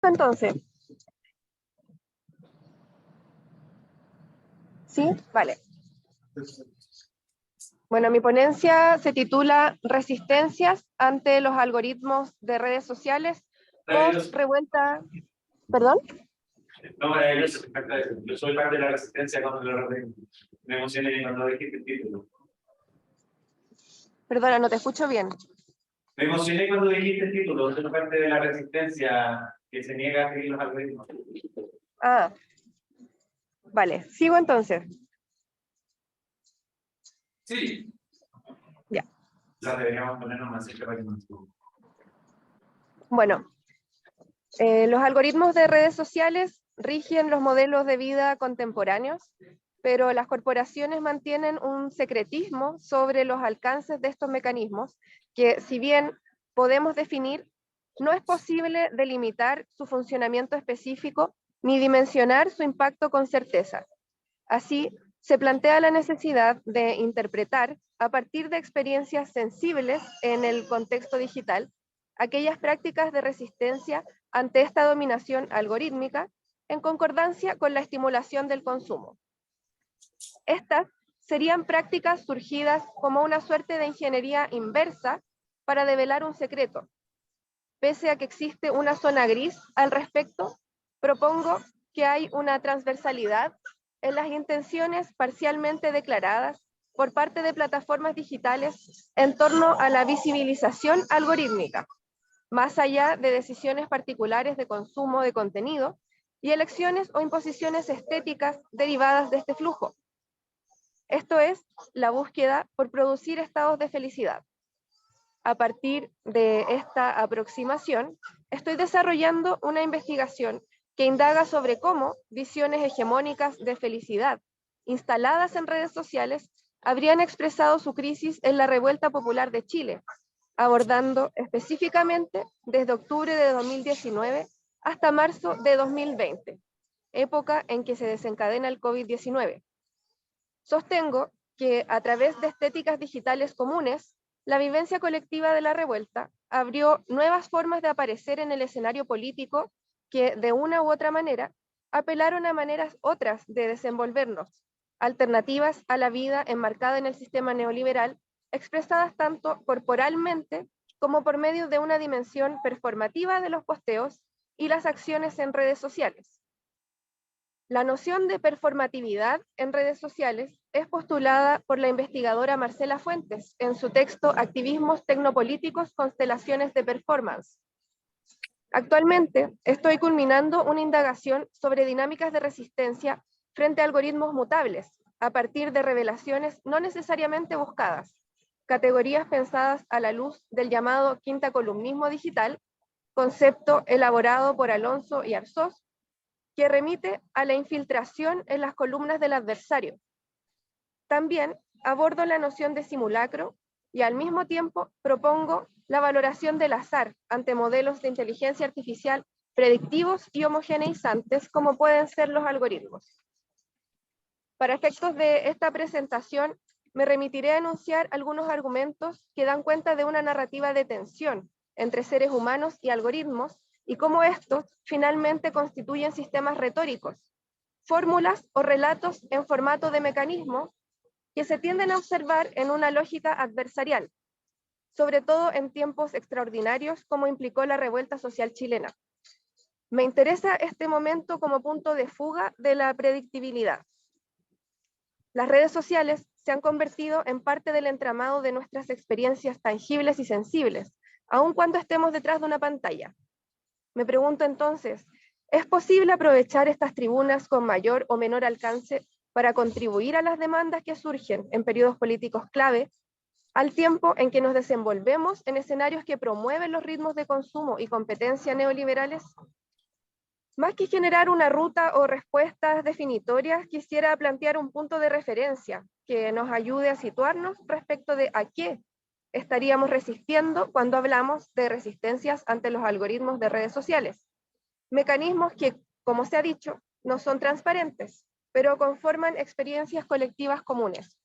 Entonces, ¿sí? Vale. Bueno, mi ponencia se titula Resistencias ante los algoritmos de redes sociales post revuelta. ¿Perdón? No, yo soy parte de la resistencia cuando me emocioné cuando dijiste el título. Perdona, no te escucho bien. Me emocioné cuando dijiste el título, soy parte de la resistencia que se niega a seguir los algoritmos. Ah, vale, sigo entonces. Sí. Ya. Ya deberíamos ponernos más cerca para que nos... Bueno, los algoritmos de redes sociales rigen los modelos de vida contemporáneos, pero las corporaciones mantienen un secretismo sobre los alcances de estos mecanismos, que si bien podemos definir, no es posible delimitar su funcionamiento específico ni dimensionar su impacto con certeza. Así, se plantea la necesidad de interpretar, a partir de experiencias sensibles en el contexto digital, aquellas prácticas de resistencia ante esta dominación algorítmica en concordancia con la estimulación del consumo. Estas serían prácticas surgidas como una suerte de ingeniería inversa para develar un secreto. Pese a que existe una zona gris al respecto, propongo que hay una transversalidad en las intenciones parcialmente declaradas por parte de plataformas digitales en torno a la visibilización algorítmica, más allá de decisiones particulares de consumo de contenido y elecciones o imposiciones estéticas derivadas de este flujo. Esto es la búsqueda por producir estados de felicidad. A partir de esta aproximación, estoy desarrollando una investigación que indaga sobre cómo visiones hegemónicas de felicidad instaladas en redes sociales habrían expresado su crisis en la revuelta popular de Chile, abordando específicamente desde octubre de 2019 hasta marzo de 2020, época en que se desencadena el COVID-19. Sostengo que a través de estéticas digitales comunes, la vivencia colectiva de la revuelta abrió nuevas formas de aparecer en el escenario político que, de una u otra manera, apelaron a maneras otras de desenvolvernos, alternativas a la vida enmarcada en el sistema neoliberal, expresadas tanto corporalmente como por medio de una dimensión performativa de los posteos y las acciones en redes sociales. La noción de performatividad en redes sociales es postulada por la investigadora Marcela Fuentes en su texto Activismos tecnopolíticos, constelaciones de performance. Actualmente estoy culminando una indagación sobre dinámicas de resistencia frente a algoritmos mutables, a partir de revelaciones no necesariamente buscadas, categorías pensadas a la luz del llamado quinta columnismo digital, concepto elaborado por Alonso y Arzós, que remite a la infiltración en las columnas del adversario. También abordo la noción de simulacro y al mismo tiempo propongo la valoración del azar ante modelos de inteligencia artificial predictivos y homogeneizantes como pueden ser los algoritmos. Para efectos de esta presentación, me remitiré a enunciar algunos argumentos que dan cuenta de una narrativa de tensión entre seres humanos y algoritmos y cómo estos finalmente constituyen sistemas retóricos, fórmulas o relatos en formato de mecanismo que se tienden a observar en una lógica adversarial, sobre todo en tiempos extraordinarios como implicó la revuelta social chilena. Me interesa este momento como punto de fuga de la predictibilidad. Las redes sociales se han convertido en parte del entramado de nuestras experiencias tangibles y sensibles, aun cuando estemos detrás de una pantalla. Me pregunto entonces, ¿es posible aprovechar estas tribunas con mayor o menor alcance para contribuir a las demandas que surgen en periodos políticos clave, al tiempo en que nos desenvolvemos en escenarios que promueven los ritmos de consumo y competencia neoliberales? Más que generar una ruta o respuestas definitorias, quisiera plantear un punto de referencia que nos ayude a situarnos respecto de a qué estaríamos resistiendo cuando hablamos de resistencias ante los algoritmos de redes sociales. Mecanismos que, como se ha dicho, no son transparentes, pero conforman experiencias colectivas comunes.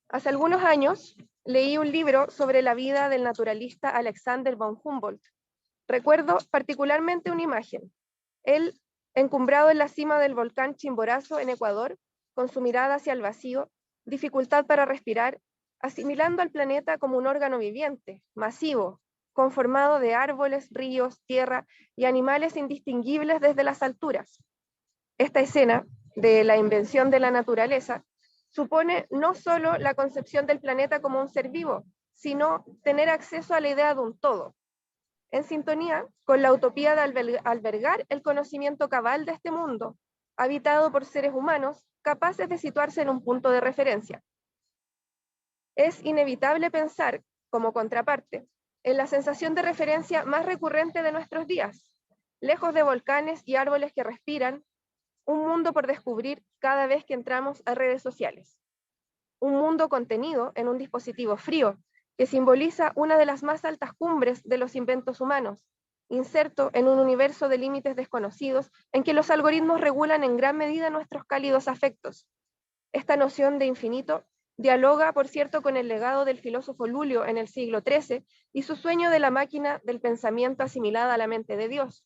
Hace algunos años leí un libro sobre la vida del naturalista Alexander von Humboldt, Recuerdo particularmente una imagen, él encumbrado en la cima del volcán Chimborazo en Ecuador, con su mirada hacia el vacío, dificultad para respirar, asimilando al planeta como un órgano viviente, masivo, conformado de árboles, ríos, tierra y animales indistinguibles desde las alturas. Esta escena de la invención de la naturaleza supone no solo la concepción del planeta como un ser vivo, sino tener acceso a la idea de un todo, en sintonía con la utopía de albergar el conocimiento cabal de este mundo, habitado por seres humanos capaces de situarse en un punto de referencia. Es inevitable pensar, como contraparte, en la sensación de referencia más recurrente de nuestros días, lejos de volcanes y árboles que respiran, un mundo por descubrir cada vez que entramos a redes sociales. Un mundo contenido en un dispositivo frío, que simboliza una de las más altas cumbres de los inventos humanos, inserto en un universo de límites desconocidos en que los algoritmos regulan en gran medida nuestros cálidos afectos. Esta noción de infinito dialoga, por cierto, con el legado del filósofo Lulio en el siglo XIII y su sueño de la máquina del pensamiento asimilada a la mente de Dios,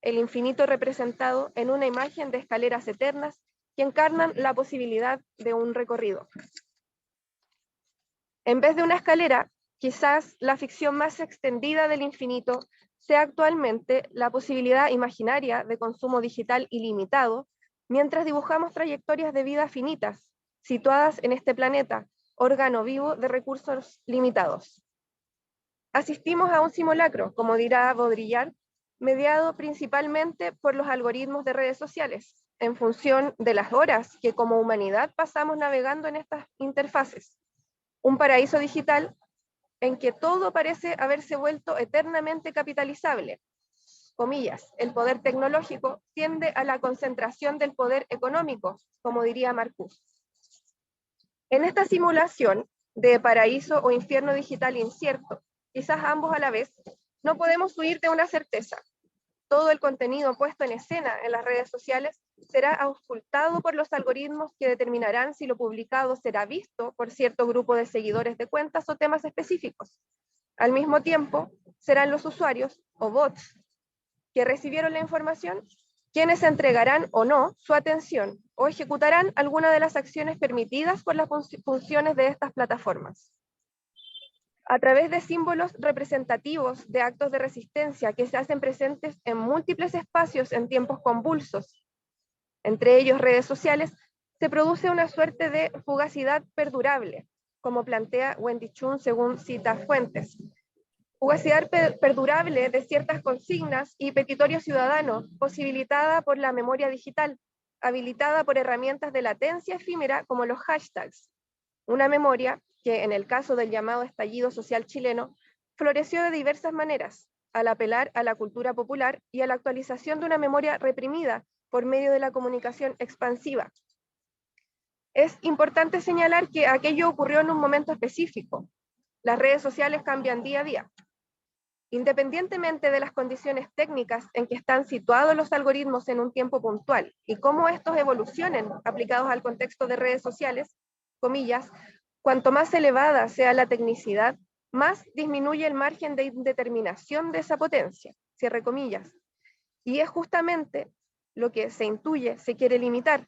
el infinito representado en una imagen de escaleras eternas que encarnan la posibilidad de un recorrido. En vez de una escalera, quizás la ficción más extendida del infinito sea actualmente la posibilidad imaginaria de consumo digital ilimitado, mientras dibujamos trayectorias de vida finitas, situadas en este planeta, órgano vivo de recursos limitados. Asistimos a un simulacro, como dirá Baudrillard, mediado principalmente por los algoritmos de redes sociales, en función de las horas que como humanidad pasamos navegando en estas interfaces. Un paraíso digital en que todo parece haberse vuelto eternamente capitalizable. Comillas, el poder tecnológico tiende a la concentración del poder económico, como diría Marcuse. En esta simulación de paraíso o infierno digital incierto, quizás ambos a la vez, no podemos huir de una certeza. Todo el contenido puesto en escena en las redes sociales será auscultado por los algoritmos que determinarán si lo publicado será visto por cierto grupo de seguidores de cuentas o temas específicos. Al mismo tiempo, serán los usuarios o bots que recibieron la información quienes entregarán o no su atención o ejecutarán alguna de las acciones permitidas por las funciones de estas plataformas. A través de símbolos representativos de actos de resistencia que se hacen presentes en múltiples espacios en tiempos convulsos, entre ellos redes sociales, se produce una suerte de fugacidad perdurable, como plantea Wendy Chun según cita fuentes. Fugacidad perdurable de ciertas consignas y petitorio ciudadano, posibilitada por la memoria digital, habilitada por herramientas de latencia efímera como los hashtags. Una memoria que, en el caso del llamado estallido social chileno, floreció de diversas maneras, al apelar a la cultura popular y a la actualización de una memoria reprimida por medio de la comunicación expansiva. Es importante señalar que aquello ocurrió en un momento específico. Las redes sociales cambian día a día. Independientemente de las condiciones técnicas en que están situados los algoritmos en un tiempo puntual y cómo estos evolucionen aplicados al contexto de redes sociales, comillas, cuanto más elevada sea la tecnicidad, más disminuye el margen de indeterminación de esa potencia, cierre comillas. Y es justamente lo que se intuye, se quiere limitar,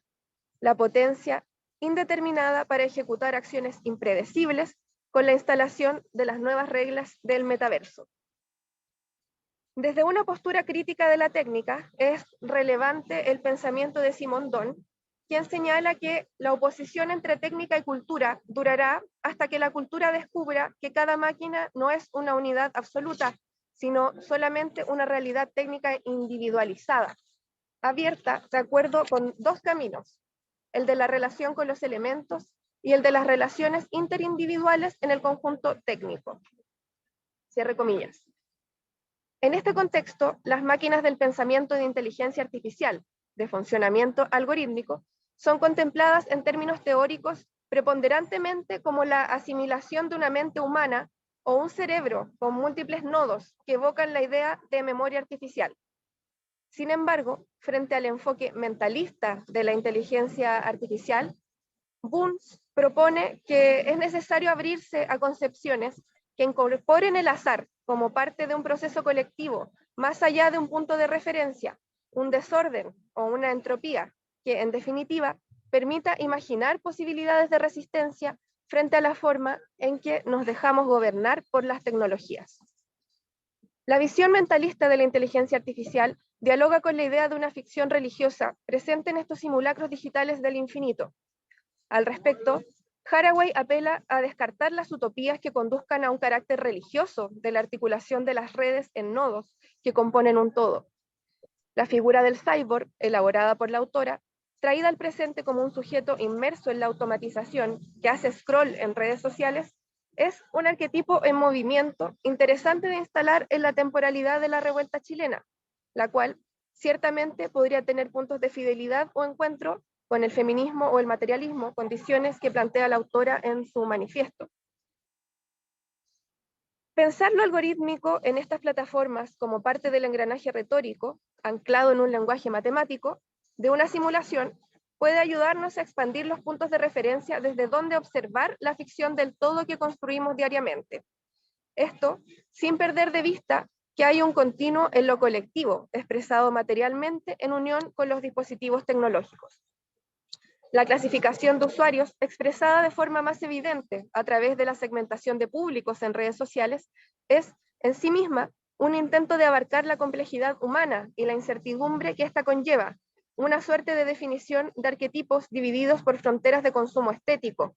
la potencia indeterminada para ejecutar acciones impredecibles con la instalación de las nuevas reglas del metaverso. Desde una postura crítica de la técnica, es relevante el pensamiento de Simondon, quien señala que la oposición entre técnica y cultura durará hasta que la cultura descubra que cada máquina no es una unidad absoluta, sino solamente una realidad técnica individualizada, abierta de acuerdo con dos caminos, el de la relación con los elementos y el de las relaciones interindividuales en el conjunto técnico. Cierre comillas. En este contexto, las máquinas del pensamiento de inteligencia artificial, de funcionamiento algorítmico, son contempladas en términos teóricos preponderantemente como la asimilación de una mente humana o un cerebro con múltiples nodos que evocan la idea de memoria artificial. Sin embargo, frente al enfoque mentalista de la inteligencia artificial, Bunz propone que es necesario abrirse a concepciones que incorporen el azar como parte de un proceso colectivo más allá de un punto de referencia, un desorden o una entropía que, en definitiva, permita imaginar posibilidades de resistencia frente a la forma en que nos dejamos gobernar por las tecnologías. La visión mentalista de la inteligencia artificial dialoga con la idea de una ficción religiosa presente en estos simulacros digitales del infinito. Al respecto, Haraway apela a descartar las utopías que conduzcan a un carácter religioso de la articulación de las redes en nodos que componen un todo. La figura del cyborg, elaborada por la autora, traída al presente como un sujeto inmerso en la automatización que hace scroll en redes sociales, es un arquetipo en movimiento interesante de instalar en la temporalidad de la revuelta chilena, la cual ciertamente podría tener puntos de fidelidad o encuentro con el feminismo o el materialismo, condiciones que plantea la autora en su manifiesto. Pensar lo algorítmico en estas plataformas como parte del engranaje retórico, anclado en un lenguaje matemático, de una simulación, puede ayudarnos a expandir los puntos de referencia desde donde observar la ficción del todo que construimos diariamente. Esto sin perder de vista que hay un continuo en lo colectivo, expresado materialmente en unión con los dispositivos tecnológicos. La clasificación de usuarios, expresada de forma más evidente a través de la segmentación de públicos en redes sociales, es en sí misma un intento de abarcar la complejidad humana y la incertidumbre que ésta conlleva, una suerte de definición de arquetipos divididos por fronteras de consumo estético.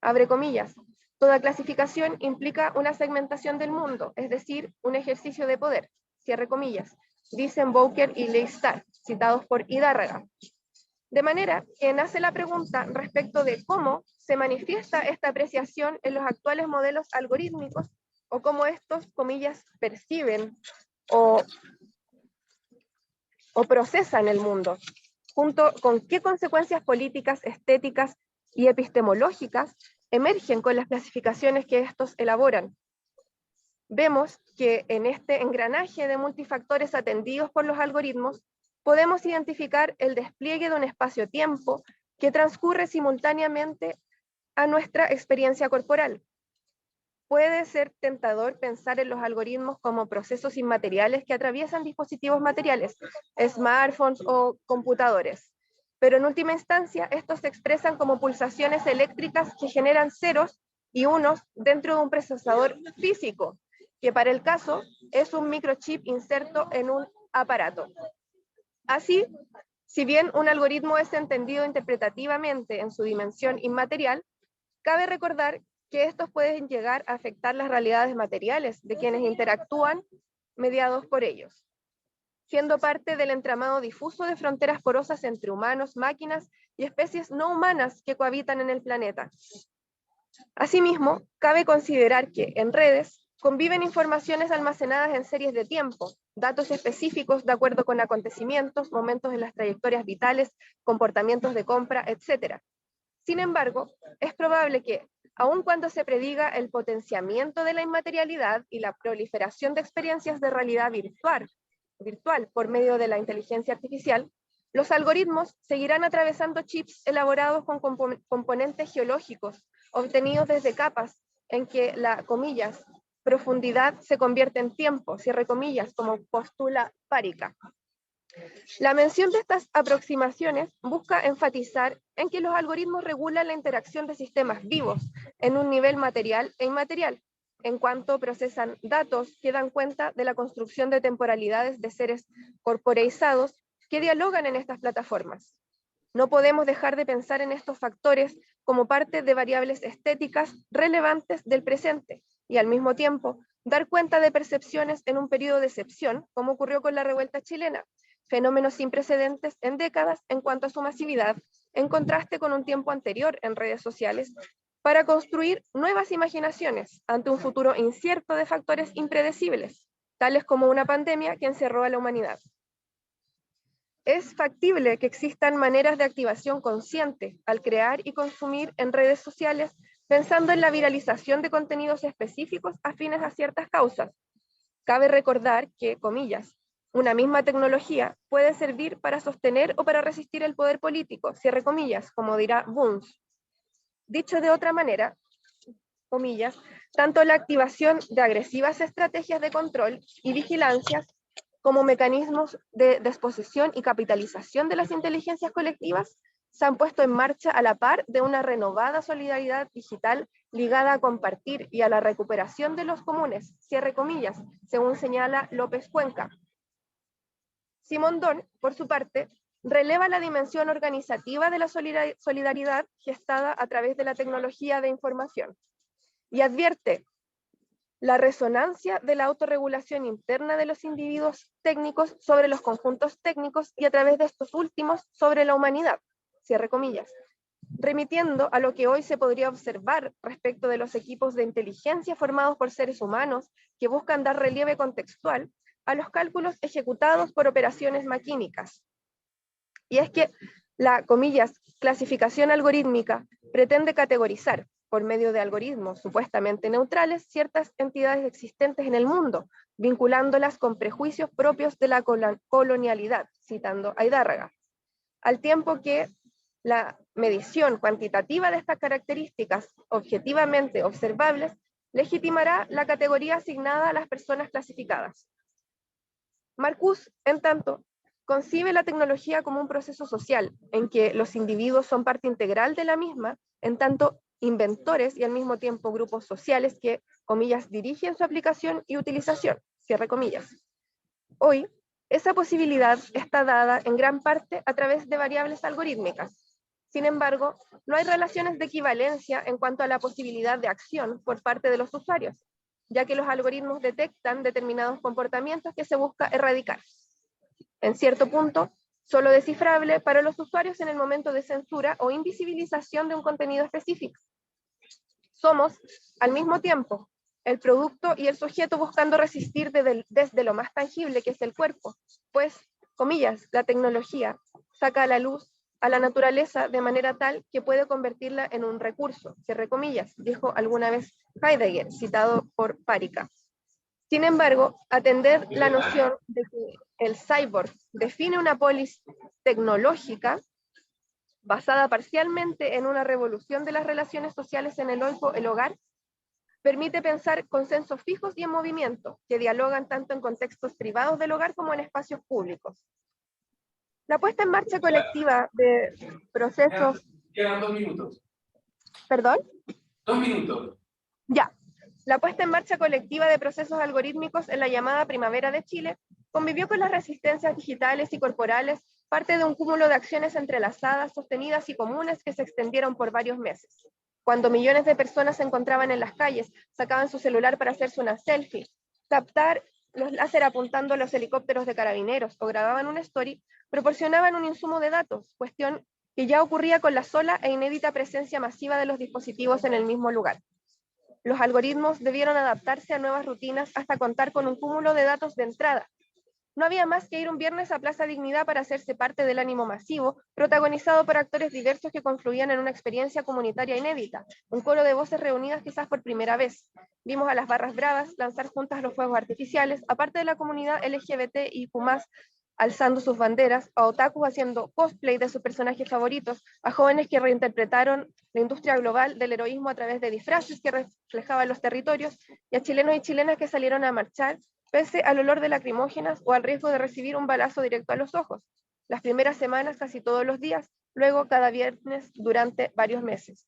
Abre comillas. Toda clasificación implica una segmentación del mundo, es decir, un ejercicio de poder. Cierre comillas. Dicen Bowker y Leistar, citados por Hidárraga. De manera que nace la pregunta respecto de cómo se manifiesta esta apreciación en los actuales modelos algorítmicos o cómo estos, comillas, perciben o procesan el mundo, junto con qué consecuencias políticas, estéticas y epistemológicas emergen con las clasificaciones que estos elaboran. Vemos que en este engranaje de multifactores atendidos por los algoritmos, podemos identificar el despliegue de un espacio-tiempo que transcurre simultáneamente a nuestra experiencia corporal. Puede ser tentador pensar en los algoritmos como procesos inmateriales que atraviesan dispositivos materiales, smartphones o computadores. Pero en última instancia, estos se expresan como pulsaciones eléctricas que generan ceros y unos dentro de un procesador físico, que para el caso es un microchip inserto en un aparato. Así, si bien un algoritmo es entendido interpretativamente en su dimensión inmaterial, cabe recordar que estos pueden llegar a afectar las realidades materiales de quienes interactúan mediados por ellos, siendo parte del entramado difuso de fronteras porosas entre humanos, máquinas y especies no humanas que cohabitan en el planeta. Asimismo, cabe considerar que en redes conviven informaciones almacenadas en series de tiempo, datos específicos de acuerdo con acontecimientos, momentos en las trayectorias vitales, comportamientos de compra, etc. Sin embargo, es probable que, aun cuando se prediga el potenciamiento de la inmaterialidad y la proliferación de experiencias de realidad virtual por medio de la inteligencia artificial, los algoritmos seguirán atravesando chips elaborados con componentes geológicos obtenidos desde capas en que la, comillas, profundidad se convierte en tiempo, cierre comillas, como postula Párica. La mención de estas aproximaciones busca enfatizar en que los algoritmos regulan la interacción de sistemas vivos en un nivel material e inmaterial, en cuanto procesan datos que dan cuenta de la construcción de temporalidades de seres corporeizados que dialogan en estas plataformas. No podemos dejar de pensar en estos factores como parte de variables estéticas relevantes del presente y al mismo tiempo dar cuenta de percepciones en un periodo de excepción, como ocurrió con la revuelta chilena, fenómenos sin precedentes en décadas en cuanto a su masividad, en contraste con un tiempo anterior en redes sociales, para construir nuevas imaginaciones ante un futuro incierto de factores impredecibles, tales como una pandemia que encerró a la humanidad. Es factible que existan maneras de activación consciente al crear y consumir en redes sociales pensando en la viralización de contenidos específicos afines a ciertas causas. Cabe recordar que, comillas, una misma tecnología puede servir para sostener o para resistir el poder político, cierre comillas, como dirá Bunz. Dicho de otra manera, comillas, tanto la activación de agresivas estrategias de control y vigilancias como mecanismos de disposición y capitalización de las inteligencias colectivas, se han puesto en marcha a la par de una renovada solidaridad digital ligada a compartir y a la recuperación de los comunes, cierre comillas, según señala López Cuenca. Simondón, por su parte, releva la dimensión organizativa de la solidaridad gestada a través de la tecnología de información y advierte la resonancia de la autorregulación interna de los individuos técnicos sobre los conjuntos técnicos y a través de estos últimos sobre la humanidad, cierre comillas, remitiendo a lo que hoy se podría observar respecto de los equipos de inteligencia formados por seres humanos que buscan dar relieve contextual a los cálculos ejecutados por operaciones maquínicas. Y es que la, comillas, clasificación algorítmica pretende categorizar, por medio de algoritmos supuestamente neutrales, ciertas entidades existentes en el mundo, vinculándolas con prejuicios propios de la colonialidad, citando a Hidárraga, al tiempo que la medición cuantitativa de estas características objetivamente observables legitimará la categoría asignada a las personas clasificadas. Marcuse, en tanto, concibe la tecnología como un proceso social en que los individuos son parte integral de la misma, en tanto inventores y al mismo tiempo grupos sociales que, comillas, dirigen su aplicación y utilización, cierre comillas. Hoy, esa posibilidad está dada en gran parte a través de variables algorítmicas. Sin embargo, no hay relaciones de equivalencia en cuanto a la posibilidad de acción por parte de los usuarios, ya que los algoritmos detectan determinados comportamientos que se busca erradicar. En cierto punto, solo descifrable para los usuarios en el momento de censura o invisibilización de un contenido específico. Somos, al mismo tiempo, el producto y el sujeto buscando resistir desde lo más tangible que es el cuerpo, pues, comillas, la tecnología saca a la luz a la naturaleza de manera tal que puede convertirla en un recurso, cierre comillas, dijo alguna vez Heidegger, citado por Párica. Sin embargo, atender la noción de que el cyborg define una polis tecnológica basada parcialmente en una revolución de las relaciones sociales en el hogar, permite pensar consensos fijos y en movimiento, que dialogan tanto en contextos privados del hogar como en espacios públicos. La puesta en marcha colectiva de procesos... Quedan 2 minutos. ¿Perdón? 2 minutos. Ya. La puesta en marcha colectiva de procesos algorítmicos en la llamada Primavera de Chile convivió con las resistencias digitales y corporales, parte de un cúmulo de acciones entrelazadas, sostenidas y comunes que se extendieron por varios meses. Cuando millones de personas se encontraban en las calles, sacaban su celular para hacerse una selfie, captar los láser apuntando a los helicópteros de carabineros o grababan una story, proporcionaban un insumo de datos, cuestión que ya ocurría con la sola e inédita presencia masiva de los dispositivos en el mismo lugar. Los algoritmos debieron adaptarse a nuevas rutinas hasta contar con un cúmulo de datos de entrada. No había más que ir un viernes a Plaza Dignidad para hacerse parte del ánimo masivo, protagonizado por actores diversos que confluían en una experiencia comunitaria inédita, un coro de voces reunidas quizás por primera vez. Vimos a las barras bravas lanzar juntas los fuegos artificiales, aparte de la comunidad LGBTIQ+, alzando sus banderas, a otakus haciendo cosplay de sus personajes favoritos, a jóvenes que reinterpretaron la industria global del heroísmo a través de disfraces que reflejaban los territorios, y a chilenos y chilenas que salieron a marchar pese al olor de lacrimógenas o al riesgo de recibir un balazo directo a los ojos. Las primeras semanas casi todos los días, luego cada viernes durante varios meses.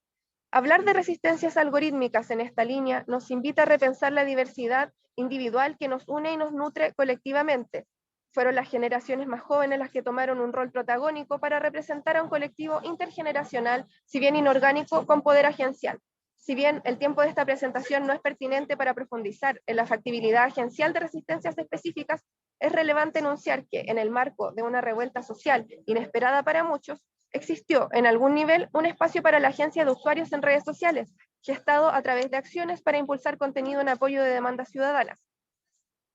Hablar de resistencias algorítmicas en esta línea nos invita a repensar la diversidad individual que nos une y nos nutre colectivamente. Fueron las generaciones más jóvenes las que tomaron un rol protagónico para representar a un colectivo intergeneracional, si bien inorgánico, con poder agencial. Si bien el tiempo de esta presentación no es pertinente para profundizar en la factibilidad agencial de resistencias específicas, es relevante enunciar que, en el marco de una revuelta social inesperada para muchos, existió en algún nivel un espacio para la agencia de usuarios en redes sociales, gestado a través de acciones para impulsar contenido en apoyo de demandas ciudadanas.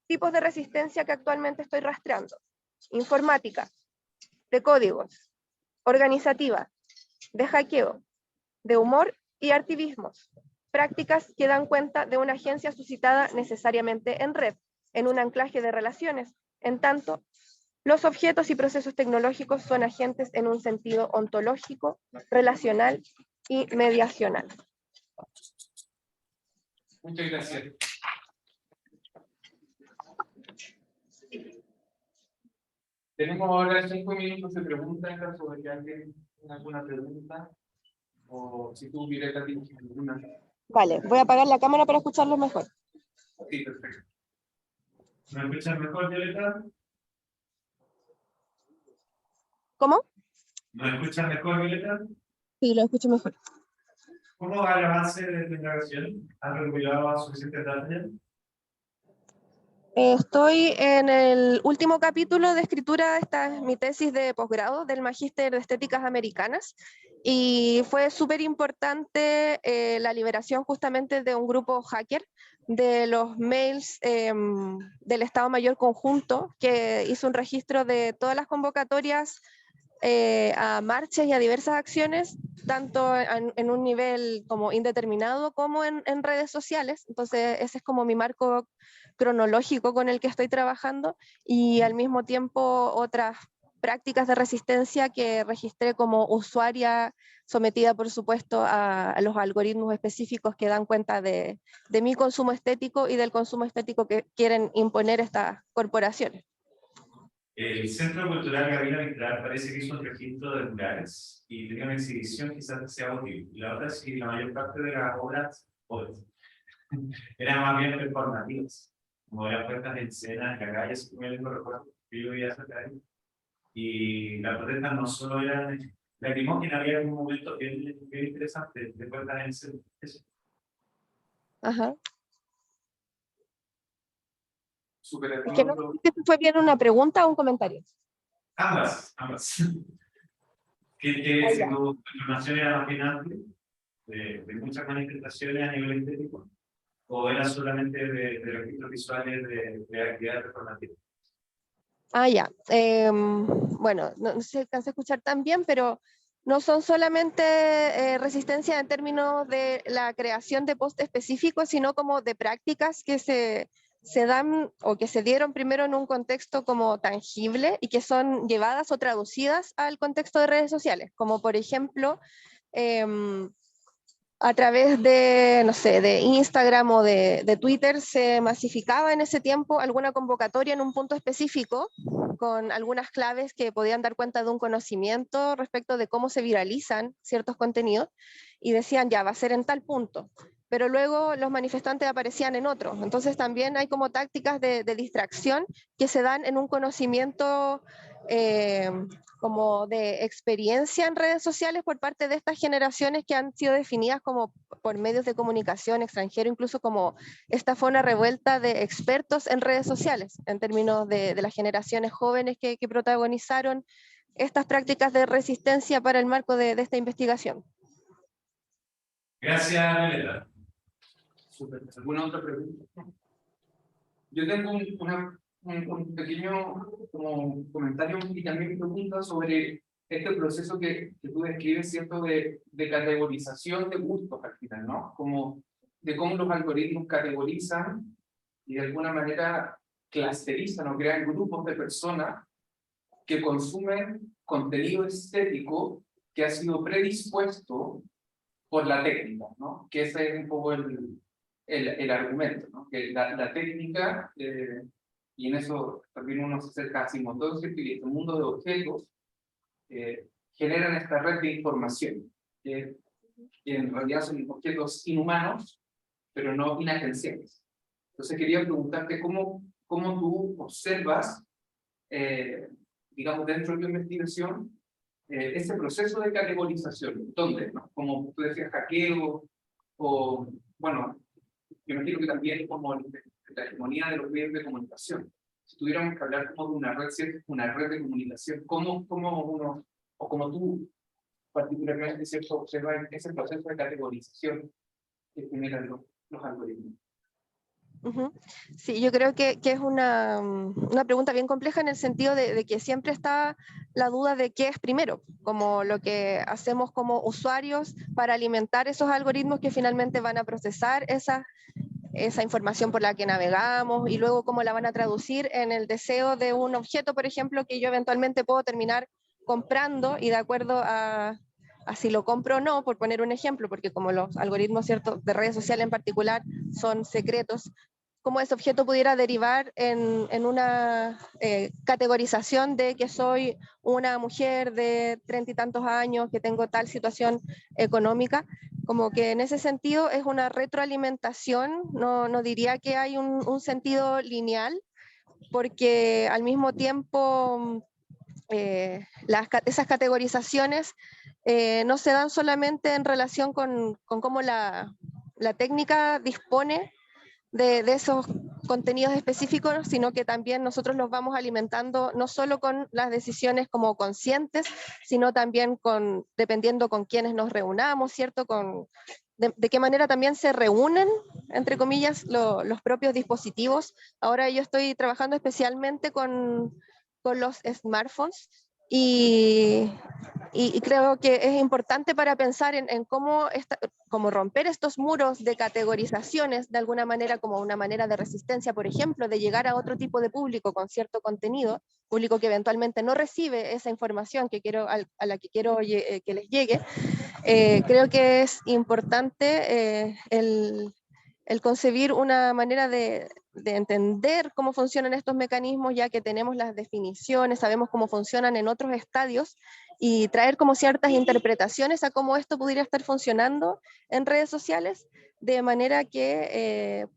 Tipos de resistencia que actualmente estoy rastreando: informática, de códigos, organizativa, de hackeo, de humor y activismos, prácticas que dan cuenta de una agencia suscitada necesariamente en red, en un anclaje de relaciones, en tanto los objetos y procesos tecnológicos son agentes en un sentido ontológico, relacional y mediacional. Muchas gracias. Tenemos ahora 5 minutos de preguntas, en caso de que alguien tenga alguna pregunta, o si tú, Violeta, tienes alguna. Vale, voy a apagar la cámara para escucharlo mejor. Sí, perfecto. ¿Me escuchas mejor, Violeta? ¿Cómo? ¿Me escuchas mejor, Violeta? Sí, lo escucho mejor. ¿Cómo va el avance de tu indagación? ¿Has recopilado suficientes datos ya? Estoy en el último capítulo de escritura. Esta es mi tesis de posgrado del Magíster de Estéticas Americanas, y fue súper importante la liberación justamente de un grupo hacker de los mails del Estado Mayor Conjunto, que hizo un registro de todas las convocatorias a marchas y a diversas acciones, tanto en un nivel como indeterminado como en redes sociales. Entonces ese es como mi marco cronológico con el que estoy trabajando, y al mismo tiempo otras prácticas de resistencia que registré como usuaria, sometida por supuesto a los algoritmos específicos que dan cuenta de mi consumo estético y del consumo estético que quieren imponer estas corporaciones. El Centro Cultural Gabriela Mistral parece que hizo un registro de murales y tenía una exhibición, quizás sea útil. Y la otra es que la mayor parte de las obras eran más bien performativas, como eran puestas en escena en la calle, si me recuerdo, que yo vivía cerca de ahí. Y las protestas no solo eran lacrimógenas, había un momento bien interesante de puestas en escena. Ajá. Súper. Es que no sé si fue bien una pregunta o un comentario. Ambas, ambas. Que si tu información era más bien amplia, de muchas manifestaciones a nivel estético, o era solamente de registros visuales de actividades performativas. Ah, ya. Bueno, no se alcanza a escuchar tan bien, pero no son solamente resistencia en términos de la creación de post específicos, sino como de prácticas que se dan o que se dieron primero en un contexto como tangible y que son llevadas o traducidas al contexto de redes sociales, como por ejemplo a través de, no sé, de Instagram o de Twitter se masificaba en ese tiempo alguna convocatoria en un punto específico con algunas claves que podían dar cuenta de un conocimiento respecto de cómo se viralizan ciertos contenidos, y decían ya va a ser en tal punto, pero luego los manifestantes aparecían en otro. Entonces también hay como tácticas de distracción que se dan en un conocimiento como de experiencia en redes sociales por parte de estas generaciones que han sido definidas como por medios de comunicación extranjero, incluso como esta fue una revuelta de expertos en redes sociales, en términos de las generaciones jóvenes que protagonizaron estas prácticas de resistencia para el marco de esta investigación. Gracias, Violeta. ¿Alguna otra pregunta? Yo tengo un pequeño como comentario y también pregunta sobre este proceso que tú describes, ¿cierto? De categorización de gustos al final, ¿no? Como de cómo los algoritmos categorizan y de alguna manera clusterizan o crean grupos de personas que consumen contenido estético que ha sido predispuesto por la técnica, ¿no? Que ese es un poco el argumento, ¿no? Que la técnica, y en eso también uno se acerca a Simon Donsker, que el mundo de objetos generan esta red de información, que en realidad son objetos inhumanos, pero no inagenciables. Entonces quería preguntarte cómo tú observas, digamos, dentro de tu investigación, ese proceso de categorización, ¿dónde? ¿No? Como tú decías, hackeo, o, bueno, yo me imagino que también como la hegemonía de los medios de comunicación. Si tuviéramos que hablar como de una red de comunicación, ¿cómo uno, o como tú particularmente, ¿cierto?, observas ese proceso de categorización que generan los algoritmos? Sí, yo creo que es una pregunta bien compleja en el sentido de que siempre está la duda de qué es primero, como lo que hacemos como usuarios para alimentar esos algoritmos que finalmente van a procesar esa información por la que navegamos, y luego cómo la van a traducir en el deseo de un objeto, por ejemplo, que yo eventualmente puedo terminar comprando, y de acuerdo a si lo compro o no, por poner un ejemplo, porque como los algoritmos, ¿cierto?, de redes sociales en particular son secretos, cómo ese objeto pudiera derivar en una categorización de que soy una mujer de 30 y tantos años, que tengo tal situación económica, como que en ese sentido es una retroalimentación, no diría que hay un sentido lineal, porque al mismo tiempo esas categorizaciones no se dan solamente en relación con cómo la técnica dispone de esos contenidos específicos, sino que también nosotros los vamos alimentando no solo con las decisiones como conscientes, sino también dependiendo con quienes nos reunamos, ¿cierto? De qué manera también se reúnen, entre comillas, los propios dispositivos. Ahora yo estoy trabajando especialmente con los smartphones y creo que es importante para pensar en cómo romper estos muros de categorizaciones de alguna manera, como una manera de resistencia, por ejemplo, de llegar a otro tipo de público con cierto contenido, público que eventualmente no recibe esa información a la que quiero que les llegue. Creo que es importante el concebir una manera de entender cómo funcionan estos mecanismos, ya que tenemos las definiciones, sabemos cómo funcionan en otros estadios, y traer como ciertas interpretaciones a cómo esto pudiera estar funcionando en redes sociales, de manera que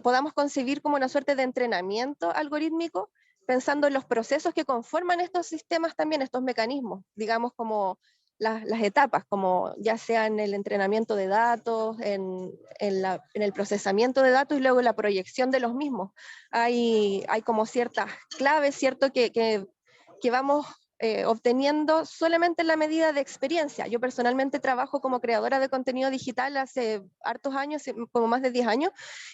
podamos concebir como una suerte de entrenamiento algorítmico, pensando en los procesos que conforman estos sistemas también, estos mecanismos, digamos como las etapas, como ya sea en el entrenamiento de datos, en el procesamiento de datos y luego la proyección de los mismos. Hay como ciertas claves, ¿cierto?, que vamos obteniendo solamente en la medida de experiencia. Yo personalmente trabajo como creadora de contenido digital hace hartos años, como más de 10 años,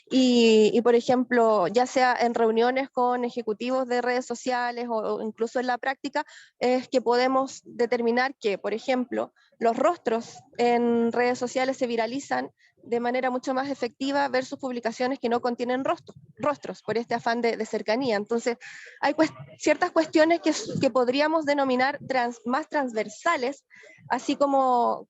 y por ejemplo, ya sea en reuniones con ejecutivos de redes sociales o incluso en la práctica, es que podemos determinar que, por ejemplo, los rostros en redes sociales se viralizan de manera mucho más efectiva versus publicaciones que no contienen rostros por este afán de cercanía. Entonces, hay ciertas cuestiones que podríamos denominar más transversales, así como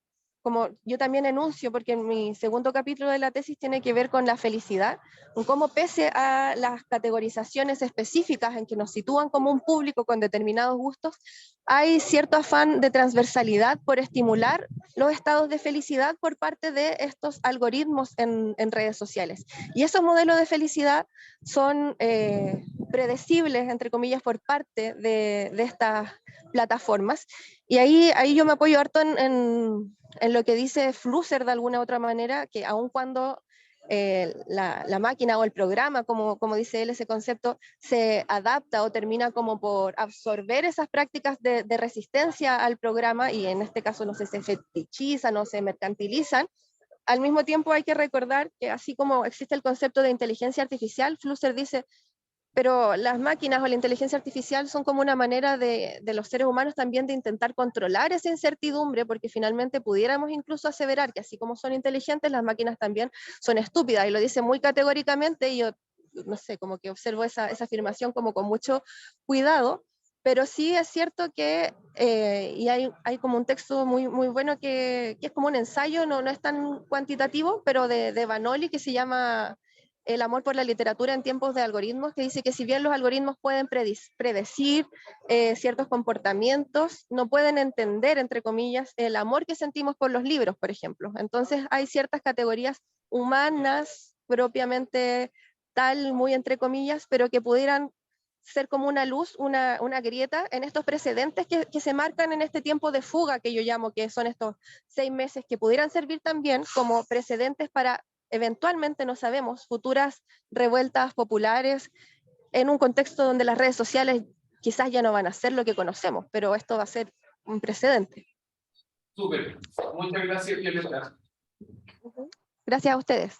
yo también enuncio, porque en mi segundo capítulo de la tesis tiene que ver con la felicidad, con cómo pese a las categorizaciones específicas en que nos sitúan como un público con determinados gustos, hay cierto afán de transversalidad por estimular los estados de felicidad por parte de estos algoritmos en redes sociales. Y esos modelos de felicidad son predecibles, entre comillas, por parte de estas plataformas. Y ahí yo me apoyo harto en lo que dice Flusser de alguna otra manera, que aun cuando la máquina o el programa, como dice él, ese concepto, se adapta o termina como por absorber esas prácticas de resistencia al programa, y en este caso no sé, se fetichizan, no se mercantilizan. Al mismo tiempo hay que recordar que así como existe el concepto de inteligencia artificial, Flusser dice, pero las máquinas o la inteligencia artificial son como una manera de los seres humanos también de intentar controlar esa incertidumbre, porque finalmente pudiéramos incluso aseverar que así como son inteligentes, las máquinas también son estúpidas, y lo dice muy categóricamente, y yo, no sé, como que observo esa afirmación como con mucho cuidado, pero sí es cierto que, y hay como un texto muy, muy bueno que es como un ensayo, no es tan cuantitativo, pero de Vanoli, que se llama El amor por la literatura en tiempos de algoritmos, que dice que si bien los algoritmos pueden predecir ciertos comportamientos, no pueden entender, entre comillas, el amor que sentimos por los libros, por ejemplo. Entonces hay ciertas categorías humanas propiamente tal, muy entre comillas, pero que pudieran ser como una luz, una grieta en estos precedentes que se marcan en este tiempo de fuga que yo llamo, que son estos 6 meses, que pudieran servir también como precedentes para eventualmente, no sabemos, futuras revueltas populares en un contexto donde las redes sociales quizás ya no van a ser lo que conocemos, pero esto va a ser un precedente. Súper, muchas gracias, Violeta. Gracias a ustedes.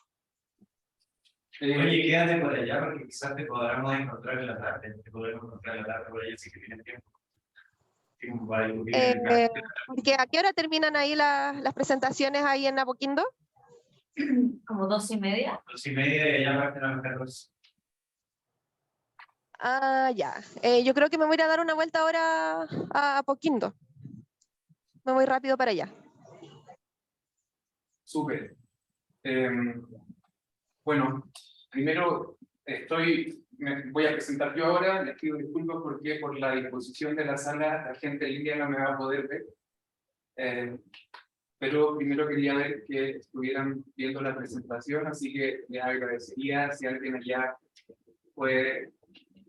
Oye, quédate por allá porque quizás te podamos encontrar en la tarde. Te podremos encontrar en la tarde por allá si que tienes tiempo. Porque ¿a qué hora terminan ahí las presentaciones ahí en Apoquindo? Como 2:30. 2:30 y ya va a tener los. Ah, ya. Yo creo que me voy a ir a dar una vuelta ahora a Apoquindo. Me voy rápido para allá. Súper. Bueno, Primero, me voy a presentar yo ahora, les pido disculpas porque por la disposición de la sala, la gente en línea no me va a poder ver. Pero primero quería ver que estuvieran viendo la presentación, así que les agradecería si alguien allá puede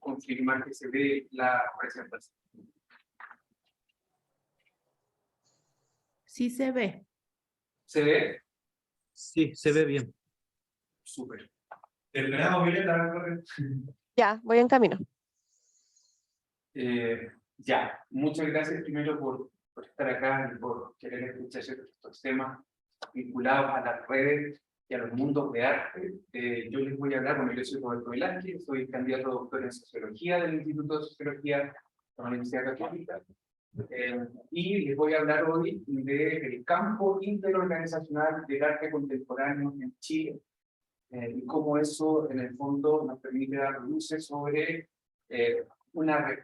confirmar que se ve la presentación. Sí se ve. ¿Se ve? Sí, se ve bien. Súper. Te esperamos, Violeta. Ya, voy en camino. Ya, muchas gracias primero por estar acá y por querer escuchar estos temas vinculados a las redes y a los mundos de arte. Yo les voy a hablar, bueno, yo soy Roberto Velázquez, soy candidato a doctor en Sociología del Instituto de Sociología de la Universidad Católica, y les voy a hablar hoy del campo interorganizacional del arte contemporáneo en Chile, y cómo eso en el fondo nos permite dar luces sobre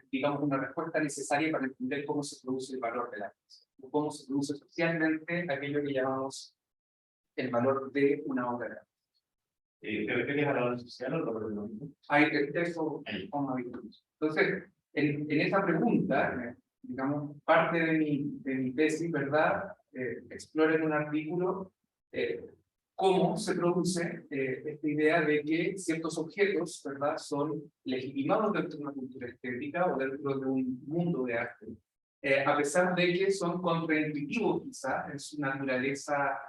digamos, una respuesta necesaria para entender cómo se produce el valor del arte, o cómo se produce socialmente aquello que llamamos el valor de una obra de arte. ¿Te refieres al valor social o al valor económico? Hay eso, entonces, en esa pregunta, digamos, parte de mi tesis, ¿verdad? Explora en un artículo cómo se produce esta idea de que ciertos objetos, ¿verdad?, son legitimados dentro de una cultura estética o dentro de un mundo de arte, a pesar de que son contraintuitivos quizá en su naturaleza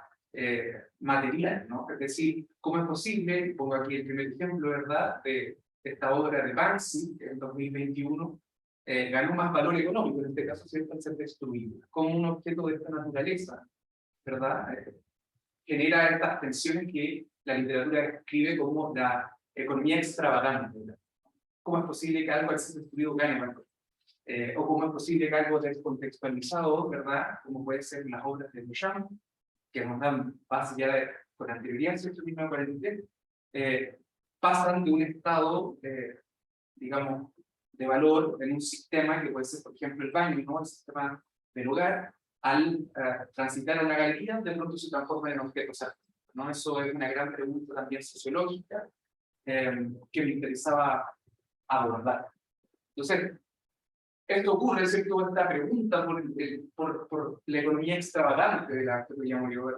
material, ¿no? Es decir, ¿cómo es posible? Pongo aquí el primer ejemplo, ¿verdad?, de esta obra de Banksy, que en 2021 ganó más valor económico, en este caso, ¿cierto?, al ser destruido. Como un objeto de esta naturaleza, ¿verdad?, genera estas tensiones que la literatura describe como la economía extravagante. ¿Cómo es posible que algo al ser destruido gane valor? O cómo es posible que algo descontextualizado, ¿verdad?, como puede ser las obras de Duchamp, que nos dan base ya con anterioridad, ¿cierto?, 1943, pasan de un estado, digamos, de valor en un sistema que puede ser, por ejemplo, el baño, ¿no?, el sistema del hogar, al transitar a una galería, de pronto se transforma en objetos artísticos, ¿no? Eso es una gran pregunta también sociológica que me interesaba abordar. Entonces, esto ocurre, ¿cierto?, esta pregunta por la economía extravagante de la que llamo yo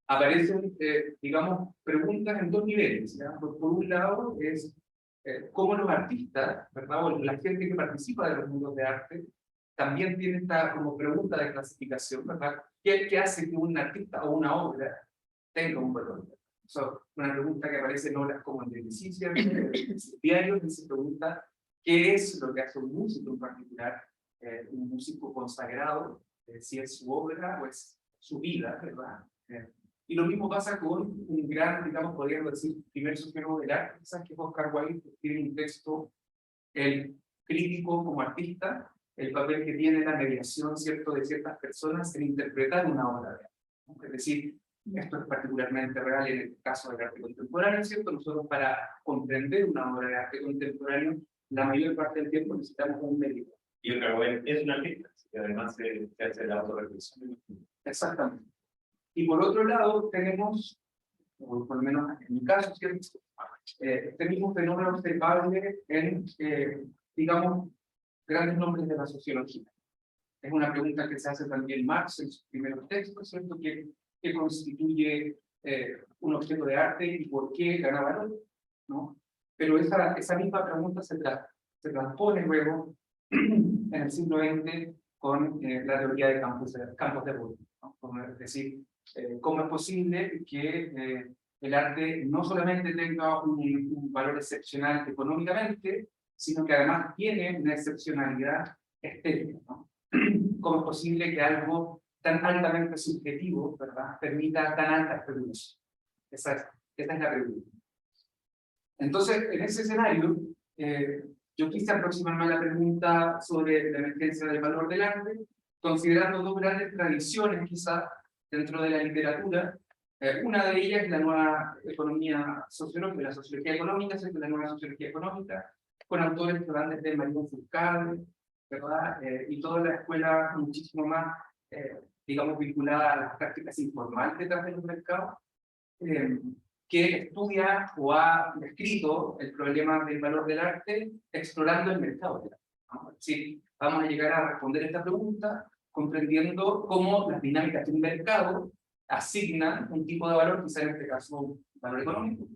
aparecen, digamos, preguntas en dos niveles, ¿ya? Por un lado es cómo los artistas, ¿verdad?, o la gente que participa de los mundos de arte, también tiene esta como pregunta de clasificación, ¿verdad? ¿Qué hace que un artista o una obra tenga un valor? Una pregunta que aparece en obras como el de Leticia, diarios, y se pregunta qué es lo que hace un músico en particular, un músico consagrado, si es su obra o es su vida, ¿verdad? Y lo mismo pasa con un gran, digamos, podríamos decir, primer sociólogo del arte, quizás, que es Oscar Wilde, que tiene un texto, el crítico como artista, el papel que tiene la mediación, ¿cierto?, de ciertas personas en interpretar una obra de arte, ¿no? Es decir, esto es particularmente real en el caso del arte contemporáneo, ¿cierto? Nosotros, para comprender una obra de arte contemporáneo, la mayor parte del tiempo necesitamos un médico. Y Oscar Wilde es un artista, que además se hace la autorreflexión. Exactamente. Y por otro lado, tenemos, o por lo menos en mi caso, ¿cierto?, este mismo fenómeno observable en, digamos, grandes nombres de la sociología. Es una pregunta que se hace también Marx en sus primeros textos, ¿cierto?, ¿qué constituye un objeto de arte y por qué gana valor, ¿no? Pero esa misma pregunta se transpone luego en el siglo XX con la teoría de campos de Bourdieu, ¿no? Es decir, ¿cómo es posible que el arte no solamente tenga un valor excepcional económicamente, sino que además tiene una excepcionalidad estética, ¿no? ¿Cómo es posible que algo tan altamente subjetivo, ¿verdad?, permita tan alta experiencia? Esa es la pregunta. Entonces, en ese escenario, yo quise aproximarme a la pregunta sobre la emergencia del valor del arte, considerando dos grandes tradiciones, quizás, dentro de la literatura. Una de ellas es la nueva economía sociológica, la sociología económica, la nueva sociología económica, con autores que van desde Marion Fourcade, ¿verdad? Y toda la escuela muchísimo más, digamos, vinculada a las prácticas informales detrás de los mercados. que estudia o ha descrito el problema del valor del arte explorando el mercado del arte, ¿no? Es decir, vamos a llegar a responder esta pregunta comprendiendo cómo las dinámicas de un mercado asignan un tipo de valor, quizá en este caso valor económico,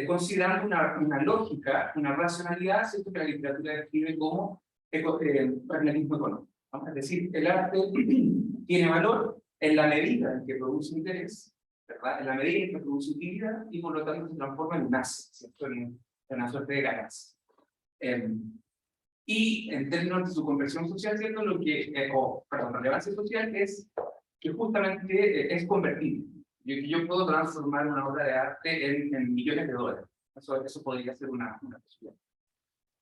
considerando una lógica, una racionalidad, ¿cierto?, que la literatura describe como pragmatismo económico, ¿no? Es decir, el arte tiene valor en la medida en que produce interés, ¿verdad?, en la medida en que produce utilidad, y por lo tanto se transforma en un asset, ¿cierto?, en una suerte de ganancia. Y en términos de su conversión social, ¿cierto?, lo que, relevancia social es que justamente es convertible. Yo puedo transformar una obra de arte en millones de dólares. Eso podría ser una posibilidad.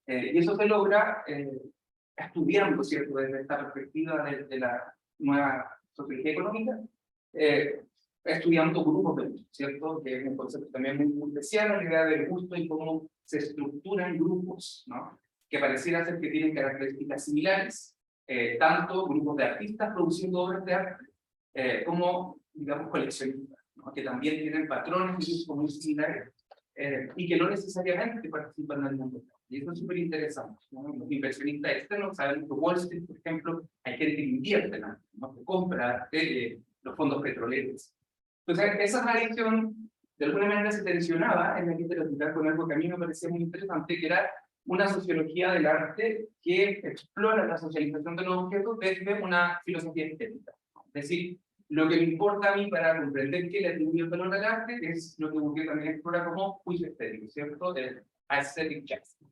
Y eso se logra estudiando, ¿cierto?, desde esta perspectiva de la nueva sociología económica, estudiando grupos de gusto, ¿cierto?, que es un concepto también muy especial, la idea del gusto y cómo se estructuran grupos, ¿no?, que pareciera ser que tienen características similares, tanto grupos de artistas produciendo obras de arte, como, digamos, coleccionistas, ¿no?, que también tienen patrones de uso muy similares, y que no necesariamente participan en el mundo. Y eso es súper interesante, ¿no? Los inversionistas externos saben que Wall Street, por ejemplo, hay gente que invierte en arte, ¿no?, que compra los fondos petroleros. Entonces, esa tradición, de alguna manera, se tensionaba en la literatura con algo que a mí me parecía muy interesante, que era una sociología del arte que explora la socialización de los objetos desde una filosofía estética. Es decir, lo que me importa a mí para comprender qué le atribuye el valor al arte es lo que Bourdieu también explora como juicio estético, ¿cierto? El aesthetic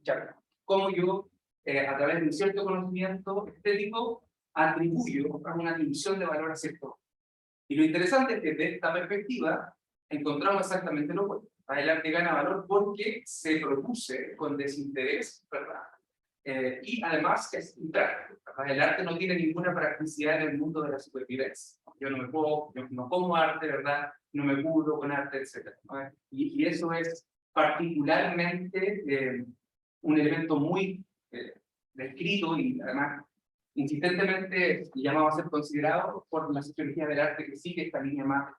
judgment. Cómo yo, a través de un cierto conocimiento estético, atribuyo una atribución de valor a cierto. Y lo interesante es que desde esta perspectiva encontramos exactamente lo opuesto. El arte gana valor porque se produce con desinterés, ¿verdad? Y además es impráctico. El arte no tiene ninguna practicidad en el mundo de la supervivencia. Yo no como arte, ¿verdad? No me curo con arte, etc., ¿no? Y eso es particularmente un elemento muy descrito y además insistentemente llamado a ser considerado por la sociología del arte, que sigue esta línea más.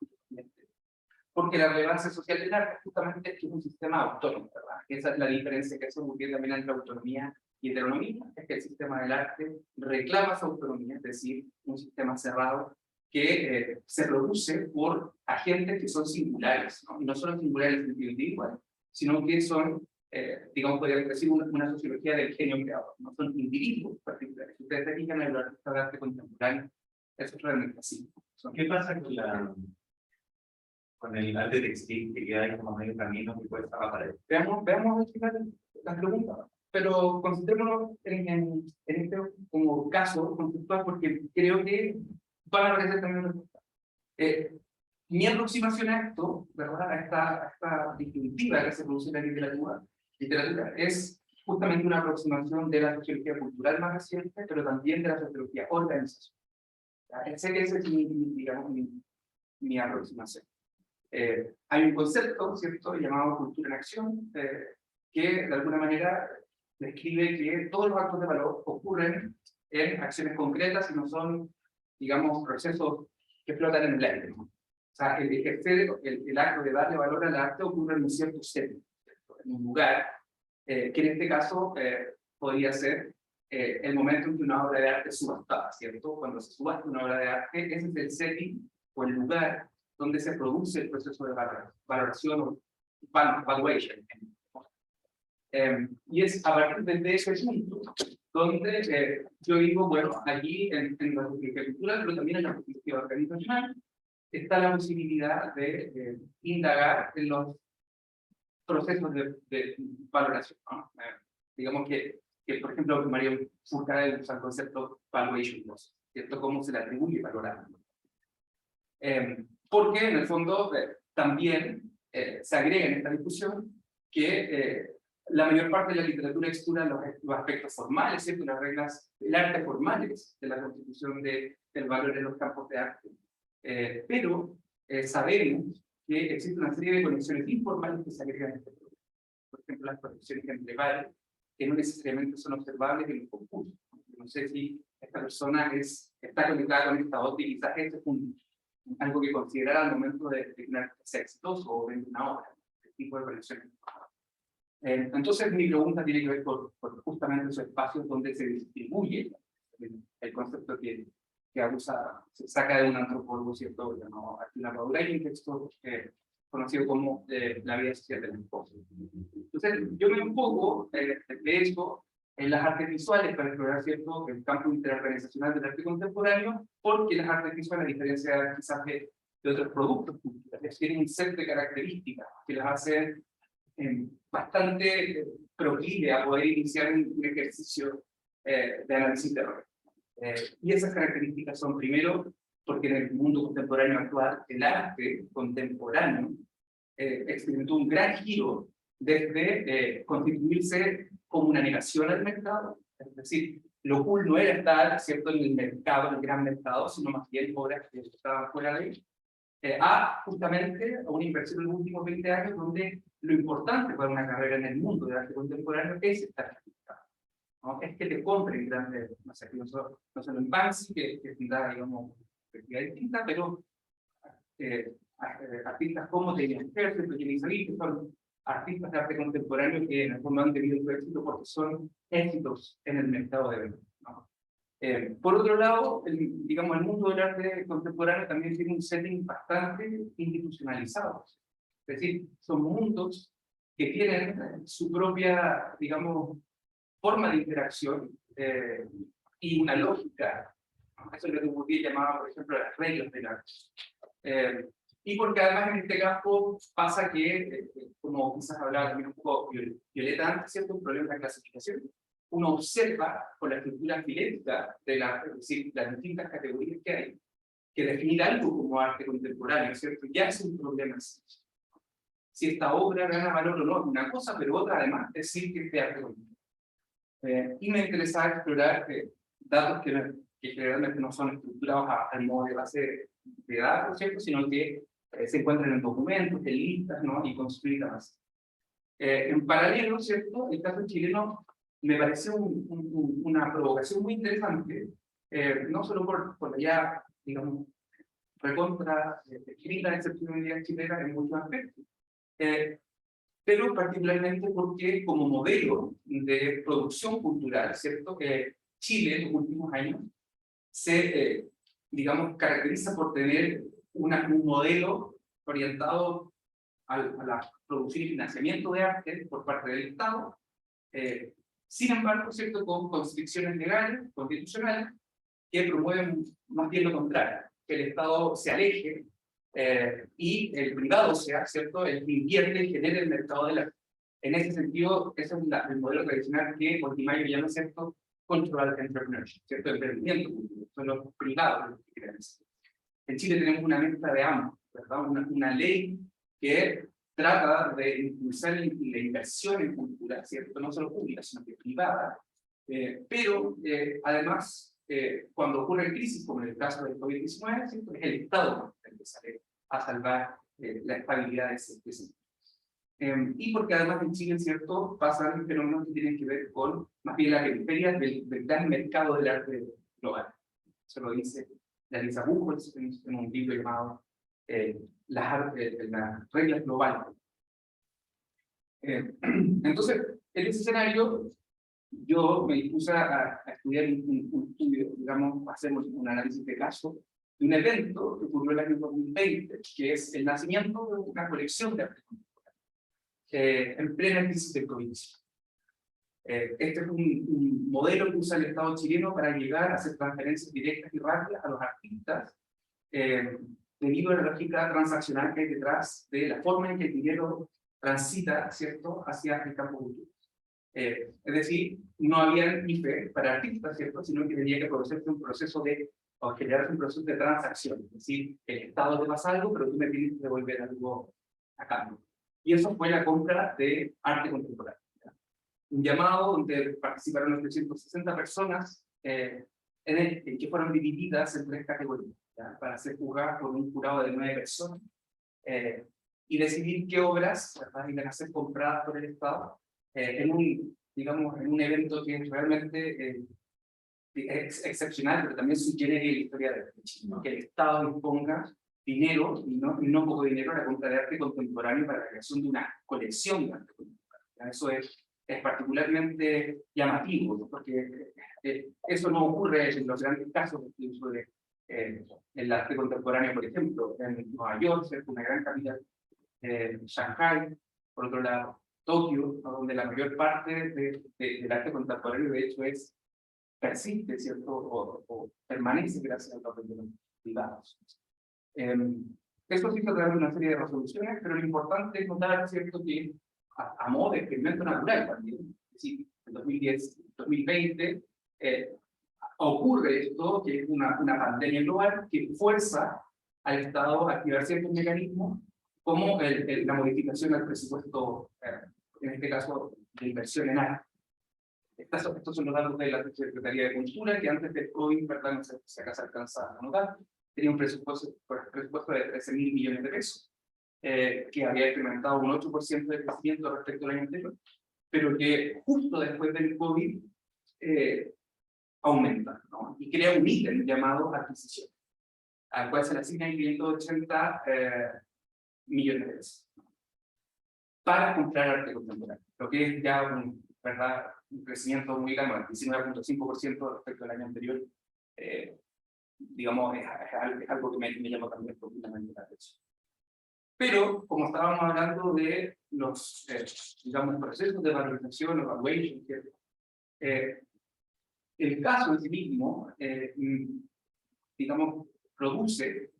Porque la relevancia social del arte justamente es que es un sistema autónomo, ¿verdad? Esa es la diferencia que hace Bourdieu también entre autonomía y heteronomía, es que el sistema del arte reclama su autonomía, es decir, un sistema cerrado que se produce por agentes que son singulares, ¿no? Y no solo singulares en el sentido individual, sino que son, digamos, podríamos decir, una sociología del genio creador, no son individuos particulares. Si ustedes se fijan en el artista de arte contemporáneo, eso es realmente así. ¿Qué pasa con el arte textil que queda ahí como medio camino que puede estar la pared? Veamos al final las preguntas, pero concentrémonos en este como caso conceptual, porque creo que van a aparecer también respuestas. Mi aproximación a esto, ¿verdad?, a esta disyuntiva que se produce en la literatura, es justamente una aproximación de la sociología cultural más reciente, pero también de la sociología organizacional. Sé que esa es mi aproximación. Hay un concepto, ¿cierto?, llamado cultura en acción, que de alguna manera describe que todos los actos de valor ocurren en acciones concretas y no son, digamos, procesos que flotan en el aire, ¿no? O sea, el ejercer el acto de darle valor al arte ocurre en un cierto setting, en un lugar, que en este caso podría ser el momento en que una obra de arte es subastada, ¿cierto? Cuando se subasta una obra de arte, ese es el setting o el lugar donde se produce el proceso de valoración o valuation. Y es a partir de ese punto donde yo digo, bueno, aquí en la sociología cultural, pero también en la sociología organizacional, está la posibilidad de indagar en los procesos de valoración, ¿no? Digamos que, por ejemplo, Mario Furcade usa el concepto valuation process, ¿cierto? Cómo se le atribuye valorar. Porque en el fondo también se agrega en esta discusión que la mayor parte de la literatura explora los aspectos formales, ¿cierto?, las reglas del arte formales de la constitución del valor en los campos de arte. Pero sabemos que existe una serie de conexiones informales que se agregan a este problema. Por ejemplo, las conexiones entre pares, que no necesariamente son observables en los concursos. No sé si esta persona está conectada con esta otra, y quizás eso es algo que considerar al momento de ser exitoso o vender una obra. tipo de conexiones. Entonces mi pregunta tiene que ver con justamente esos espacios donde se distribuye el concepto que abusa, se saca de un antropólogo, ¿cierto? Llamado Artina Padura, y un texto conocido como La vida social de la esposa. Entonces yo me enfoco de eso en las artes visuales para explorar, ¿cierto?, el campo interorganizacional del arte contemporáneo, porque las artes visuales, a diferencia quizás de otros productos culturales, tienen un set de características que las hacen bastante proclive a poder iniciar un ejercicio de análisis de error. Y esas características son, primero, porque en el mundo contemporáneo actual, el arte contemporáneo experimentó un gran giro desde constituirse como una negación al mercado, es decir, lo cool no era estar, ¿cierto?, en el mercado, en el gran mercado, sino más bien obras que estaban fuera de él, a justamente a una inversión en los últimos 20 años donde lo importante para una carrera en el mundo del arte contemporáneo es estar certificado, ¿no? Es que te compren grandes, no sé, no solo en Banksy, que tendrá, digamos, perspectiva distinta, pero artistas como Damian Hirst, Eugenie Salis, que son artistas de arte contemporáneo que en el fondo han tenido su éxito porque son éxitos en el mercado de ventas, ¿no? Por otro lado, digamos, el mundo del arte contemporáneo también tiene un setting bastante institucionalizado. Es decir, son mundos que tienen su propia, digamos, forma de interacción y una lógica. Eso es lo que Bourdieu llamaba, por ejemplo, las reglas del arte. Y porque además en este campo pasa que, como quizás hablaba también un poco Violeta antes, ¿cierto?, un problema de clasificación. Uno observa con la estructura filética de es decir, las distintas categorías que hay, que definir algo como arte contemporáneo, ¿cierto?, ya es un problema. Si esta obra gana valor o no es una cosa, pero otra además decir que es de arte contemporáneo. Y me interesaba explorar datos que generalmente no son estructurados al modo de base de datos, ¿cierto?, sino que se encuentran en documentos, en listas, ¿no?, y construidas. En paralelo, ¿cierto?, el caso chileno me pareció una provocación muy interesante, no solo por la ya, digamos, recontra escrita excepcionalidad chilena en muchos aspectos, pero particularmente porque como modelo de producción cultural, ¿cierto?, Chile en los últimos años se, digamos, caracteriza por tener un modelo orientado a la producción y financiamiento de arte por parte del Estado, sin embargo, ¿cierto?, con constricciones legales, constitucionales, que promueven más bien lo contrario, que el Estado se aleje y el privado sea, ¿cierto?, el que invierte y genere el mercado del arte. En ese sentido, ese es el modelo tradicional que Montemayor llama, ¿cierto?, controlled entrepreneurship, ¿cierto?, emprendimiento, son los privados los que quieren eso. En Chile tenemos una mezcla de ambos, ¿verdad? Una ley que trata de impulsar la inversión en cultura, ¿cierto?, no solo pública, sino que privada, pero además, cuando ocurre crisis, como en el caso del COVID-19, ¿cierto?, es el Estado el que sale a salvar la estabilidad de ese y porque además en Chile, ¿cierto?, pasan fenómenos que tienen que ver con más bien la periferia del gran mercado del arte global. Eso lo dice Lisa Buchholz en un libro llamado las reglas globales. Entonces, en ese escenario, yo me dispuse a estudiar un estudio, digamos, hacemos un análisis de caso de un evento que ocurrió el año 2020, que es el nacimiento de una colección de arte contemporáneo en plena crisis del COVID. Este es un modelo que usa el Estado chileno para llegar a hacer transferencias directas y rápidas a los artistas, debido a la lógica transaccional que hay detrás de la forma en que el dinero transita, ¿cierto?, hacia el campo cultural. Es decir, no había IFE para artistas, ¿cierto?, sino que tenía que producirse un proceso o generarse un proceso de transacción. Es decir, el Estado te pasa algo, pero tú me tienes que devolver algo a cambio. Y eso fue la compra de arte contemporáneo. Un llamado donde participaron 360 personas que fueron divididas en 3 categorías, ¿ya?, para ser juzgadas por un jurado de 9 personas y decidir qué obras, ¿verdad?, iban a ser compradas por el Estado en un evento que es realmente excepcional, pero también sugiere la historia de Chile, ¿no?, que el Estado imponga dinero, y no poco dinero, a la compra de arte contemporáneo para la creación de una colección de arte contemporáneo. Eso es particularmente llamativo, ¿no? Porque eso no ocurre en los grandes casos, incluso de el arte contemporáneo, por ejemplo, en Nueva York, una gran capital, Shanghai, por otro lado, Tokio, donde la mayor parte del arte contemporáneo, de hecho, persiste, ¿cierto? O permanece gracias al papel de los privados. Eso sí se trata de una serie de resoluciones, pero lo importante es notar, ¿cierto?, que a modo de experimento natural también, es decir, en 2020, ocurre esto, que es una pandemia global que fuerza al Estado a activar ciertos mecanismos, como la modificación al presupuesto, en este caso, de inversión en arte. Estos son los datos de la Secretaría de Cultura, que antes del COVID, ¿verdad?, no sé si acá se alcanza a notar, tenía un presupuesto de 13.000 millones de pesos, que había incrementado un 8% de crecimiento respecto al año anterior, pero que justo después del COVID aumenta, ¿no? Y crea un ítem llamado adquisición, al cual se le asignan 580 millones de pesos para comprar arte contemporáneo, lo que es ya un crecimiento muy grande, 19.5% respecto al año anterior. Digamos, es algo que me llama también profundamente la atención. Pero, como estábamos hablando de los, digamos, procesos de valorización, evaluation, el caso en sí mismo, digamos, produce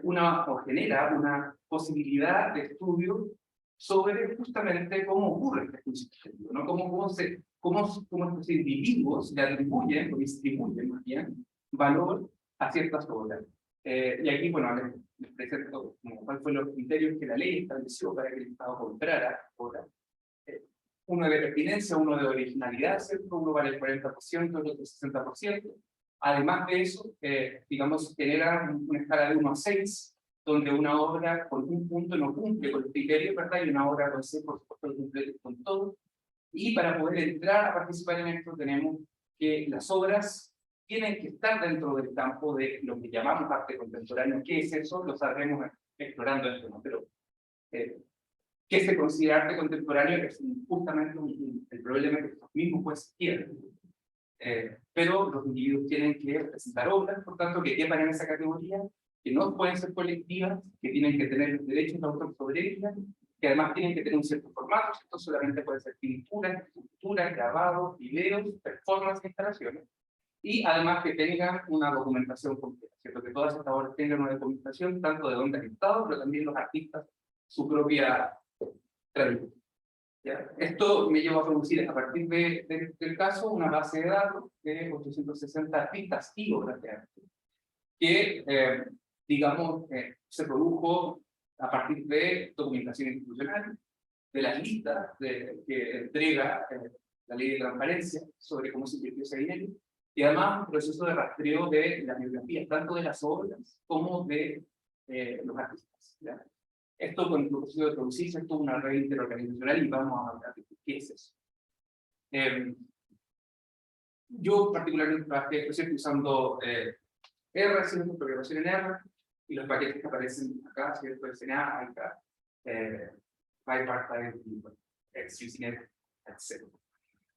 o genera una posibilidad de estudio sobre justamente cómo ocurre este ejercicio, ¿no? Cómo estos individuos le atribuyen o distribuyen más bien valor a ciertas obras. Y aquí, bueno, les presento cuáles fueron los criterios que la ley estableció para que el Estado comprara obras. Uno de pertinencia, uno de originalidad, ¿cierto? Uno vale el 40%, el otro el 60%. Además de eso, digamos, genera una escala de 1 a 6, donde una obra con un punto no cumple con los criterios, ¿verdad? Y una obra con 6, por supuesto, cumple con todo. Y para poder entrar a participar en esto, tenemos que las obras tienen que estar dentro del campo de lo que llamamos arte contemporáneo. ¿Qué es eso? Lo sabremos explorando esto, ¿no? Pero, ¿qué se considera arte contemporáneo? Es justamente el problema que estos mismos jueces quieren. Pero los individuos tienen que presentar obras, por tanto, que quepan en esa categoría, que no pueden ser colectivas, que tienen que tener los derechos de autor sobre ellas, que además tienen que tener un cierto formato. Esto solamente puede ser pintura, escultura, grabado, videos, performance, instalaciones, y además que tengan una documentación completa, ¿cierto? Que todas estas obras tengan una documentación, tanto de dónde han estado, pero también los artistas, su propia tradición. ¿Ya? Esto me lleva a producir, a partir del caso, una base de datos de 860 artistas y obras de arte, que, digamos, se produjo a partir de documentación institucional, de las listas que entrega la ley de transparencia sobre cómo se invirtió ese dinero, y además un proceso de rastreo de las biografías, tanto de las obras como de los artistas. ¿Ya? Esto con el proceso de producirse, esto es una red interorganizacional y vamos a hablar de qué es eso. Yo particularmente trabajé usando R, ¿cierto? Programación en R, y los paquetes que aparecen acá, ¿cierto? SNA, AICA, PyPartime, XUSINET, etc.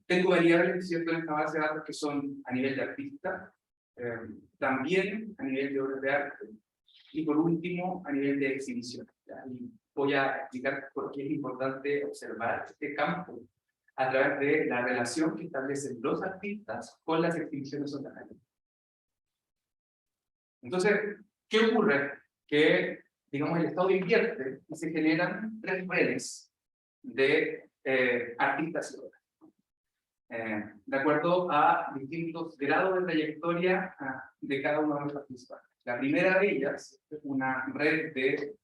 Tengo variables, ¿cierto?, en esta base de datos que son a nivel de artista, también a nivel de obras de arte, y por último, a nivel de exhibición. ¿Ya? Y voy a explicar por qué es importante observar este campo a través de la relación que establecen los artistas con las exhibiciones online. Entonces, ¿qué ocurre? Que, digamos, el Estado invierte y se generan 3 redes de artistas y obras. De acuerdo a distintos grados de trayectoria de cada uno de los participantes. La primera de ellas es una red de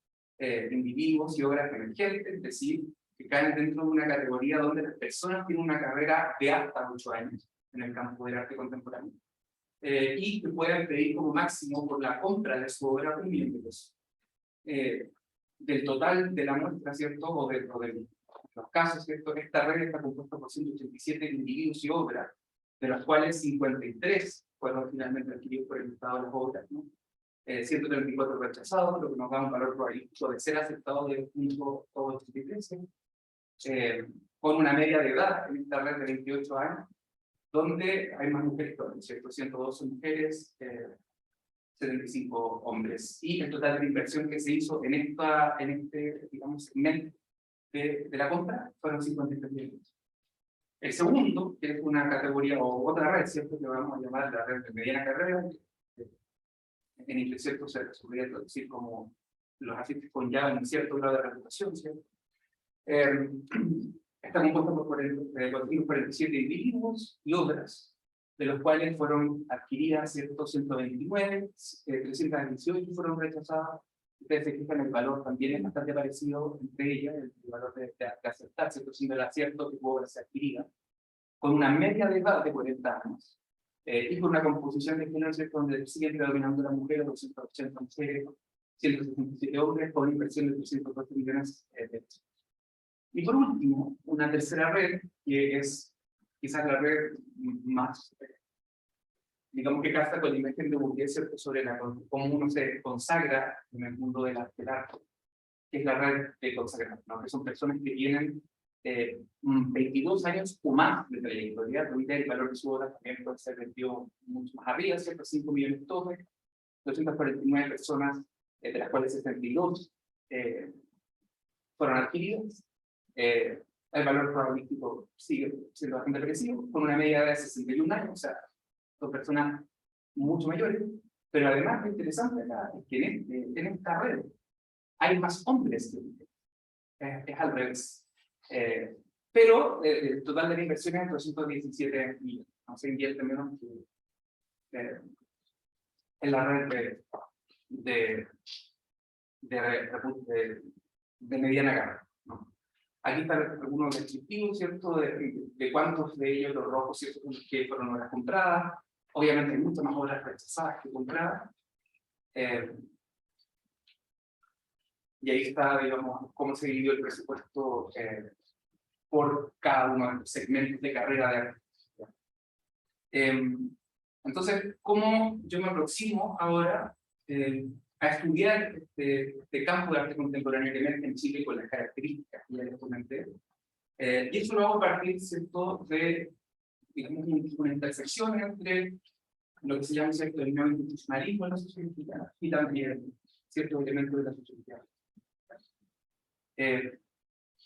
individuos y obras emergentes, es decir, que caen dentro de una categoría donde las personas tienen una carrera de hasta 8 años en el campo del arte contemporáneo, y que puedan pedir como máximo por la compra de su obra $1 millón. Del total de la muestra, ¿cierto? O de los casos, ¿cierto? Esta red está compuesta por 187 individuos y obras, de los cuales 53 fueron finalmente adquiridos por el Estado de las obras, ¿no? 134 rechazados, lo que nos da un valor probabilístico de ser aceptado de 1,83, con una media de edad en esta red de 28 años, donde hay más mujeres que hombres, ¿cierto? 112 mujeres, 75 hombres. Y el total de inversión que se hizo en este, digamos, segmento de la compra fueron 53 millones. El segundo, que es una categoría o otra red, ¿cierto? Que vamos a llamar la red de mediana carrera, en inglés, ¿cierto? Se podría traducir como los agentes con ya un cierto grado de reputación, ¿cierto? Está compuesta por 447 individuos y obras, de los cuales fueron adquiridas, ¿cierto? 129, 318 fueron rechazadas. Ustedes se fijan, el valor también es bastante parecido entre ellas, el valor de aceptar, ¿cierto? Siendo el acierto que pudo verse adquirida, con una media de edad de 40 años, y con una composición de género, ¿cierto? Donde sigue predominando las mujeres, 280 mujeres, 167 hombres, con inversión de 304 millones de pesos. Y por último, una tercera red, que es quizás la red más, digamos que casa con la imagen de Bourdieu, ¿cierto? Sobre cómo uno se consagra en el mundo del arte, que es la red de consagración, ¿no? Que son personas que tienen 22 años o más de trayectoria. Ahorita el valor de su obra también puede ser vendido mucho más arriba, ¿cierto? 5 millones de toques, 249 personas, de las cuales 72 fueron adquiridas. El valor probabilístico sigue siendo bastante agresivo, con una media de 61 años, o sea, son personas mucho mayores, pero además lo interesante acá es que en esta red hay más hombres que mujeres, es al revés. Pero el total de la inversión es 217 millones, no se invierte menos que en la red de mediana carga, ¿no? Aquí están algunos descriptivos, ¿cierto? De cuántos de ellos, los rojos, ¿cierto? Que fueron obras compradas. Obviamente hay muchas más obras rechazadas que compradas. Y ahí está, digamos, cómo se dividió el presupuesto por cada uno de los segmentos de carrera de arte. Entonces, ¿cómo yo me aproximo ahora a estudiar este campo de arte contemporáneo que emerge en Chile con las características que ya les comenté? Y eso lo hago a partir, ¿cierto?, de, digamos, una intersección entre lo que se llama, ¿cierto?, el neoinstitucionalismo en la sociedad mexicana y también ciertos elementos de la sociedad.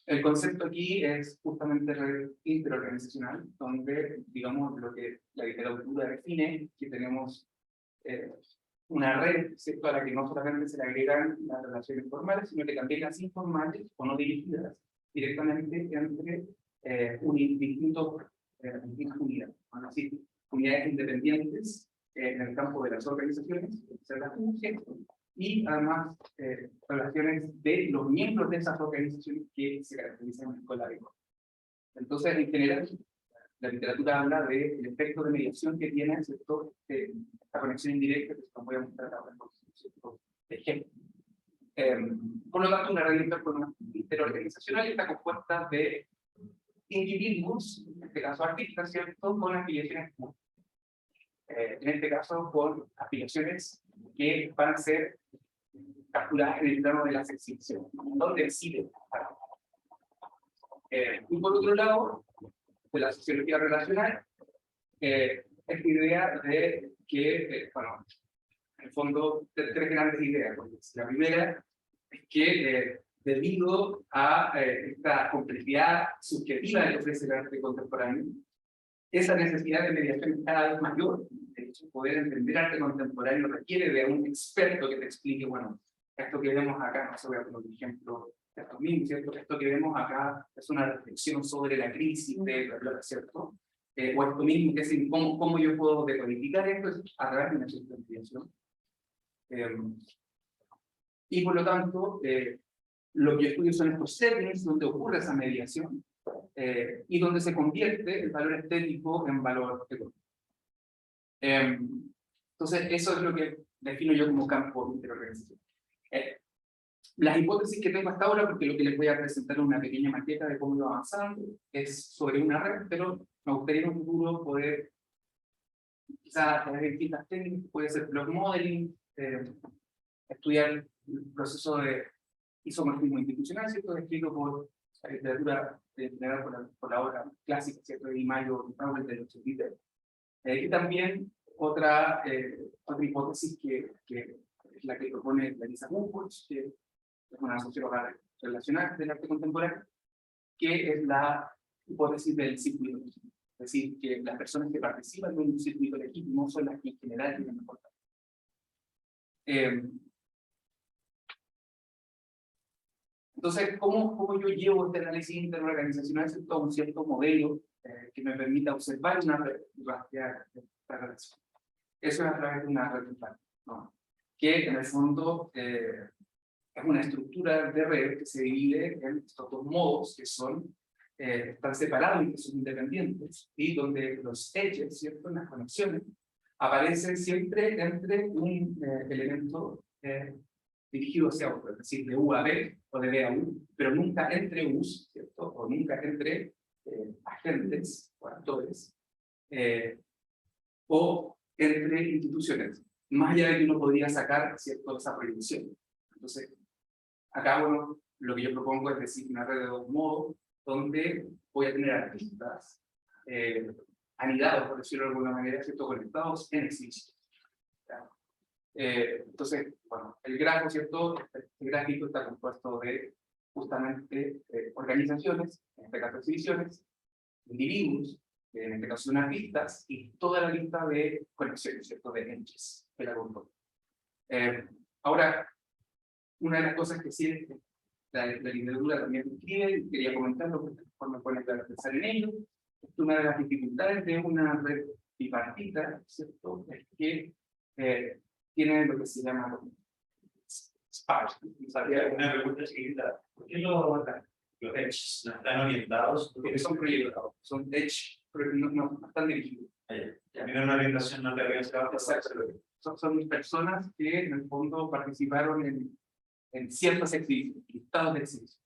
El concepto aquí es justamente red interorganizacional, donde, digamos, lo que la literatura define, que tenemos una red, ¿cierto?, a la que no solamente se le agregan las relaciones formales, sino que también las informales o no dirigidas directamente entre distintas unidades, ¿no? Así, unidades independientes en el campo de las organizaciones, y además relaciones de los miembros de esas organizaciones que se caracterizan con la lengua. Entonces, en general, la literatura habla del efecto de mediación que tiene, ¿cierto?, esta conexión indirecta, que se voy a mostrar ahora con ciertos ejemplos. Por lo tanto, una red interorganizacional está compuesta de individuos, en este caso artistas, ¿cierto?, con afiliaciones comunes. En este caso, con afiliaciones que van a ser capturadas en el plano de las exhibiciones, donde exhiben. Y por otro lado, de la sociología relacional, esta idea de que, bueno, en el fondo, tres grandes ideas. La primera es que debido a esta complejidad subjetiva que ofrece el arte contemporáneo, esa necesidad de mediación es cada vez mayor. De hecho, poder entender arte contemporáneo requiere de un experto que te explique, bueno, esto que vemos acá, no sé, voy a poner un ejemplo de estos mismos, ¿cierto? Esto que vemos acá es una reflexión sobre la crisis de la plata, ¿cierto? O esto mismo, que es cómo yo puedo decodificar esto a través de una cierta mediación. Y por lo tanto, lo que yo estudio son estos settings donde ocurre esa mediación y donde se convierte el valor estético en valor económico. Entonces, eso es lo que defino yo como campo de interorganización. Las hipótesis que tengo hasta ahora, porque lo que les voy a presentar es una pequeña maqueta de cómo va avanzando, es sobre una red, pero me gustaría en un futuro poder quizás las distintas técnicas, puede ser block modeling, estudiar el proceso de isomorfismo institucional, ¿cierto? Descrito por la literatura general por la obra clásica, ¿cierto? De Mayo y Powell de los 83. Y también otra hipótesis que es la que propone Larissa Buchholz, que es una socióloga relacional del arte contemporáneo, que es la hipótesis del circuito. Es decir, que las personas que participan de un circuito legítimo son las que en general tienen mejor trabajo. Entonces, ¿cómo yo llevo este análisis interorganizacional a un cierto modelo que me permita observar una red y rastrear esta relación? Eso es a través de una red global, ¿no? Que en el fondo es una estructura de red que se divide en estos dos modos que son están separados y que son independientes, y donde los edges, ¿cierto?, en las conexiones, aparecen siempre entre un elemento dirigido hacia otro, es decir, de U a B o de B a U, pero nunca entre U's, ¿cierto?, o nunca entre agentes o actores, o entre instituciones, más allá de que uno podría sacar, ¿cierto?, esa prohibición. Entonces, acá, bueno, lo que yo propongo es decir una red de dos modos, donde voy a tener artistas anidados, por decirlo de alguna manera, ¿cierto?, conectados en exhibición. Entonces, bueno, el grafo, ¿cierto?, este gráfico está compuesto de justamente organizaciones, en este caso exhibiciones, individuos, en este caso son artistas, y toda la lista de conexiones, ¿cierto?, de entes que la compone. Ahora, una de las cosas que sí la literatura también escribe, y quería comentarlo porque me pone a pensar en ello, es que una de las dificultades de una red bipartita, ¿cierto?, es que tiene lo que se llama sparse. Una pregunta chiquita. ¿Por qué los edge no están orientados? Porque son proyectados, son edge, pero no están dirigidos. A mí una orientación no te había estado. Son personas que en el fondo participaron en ciertas exhibiciones, listados de exhibiciones.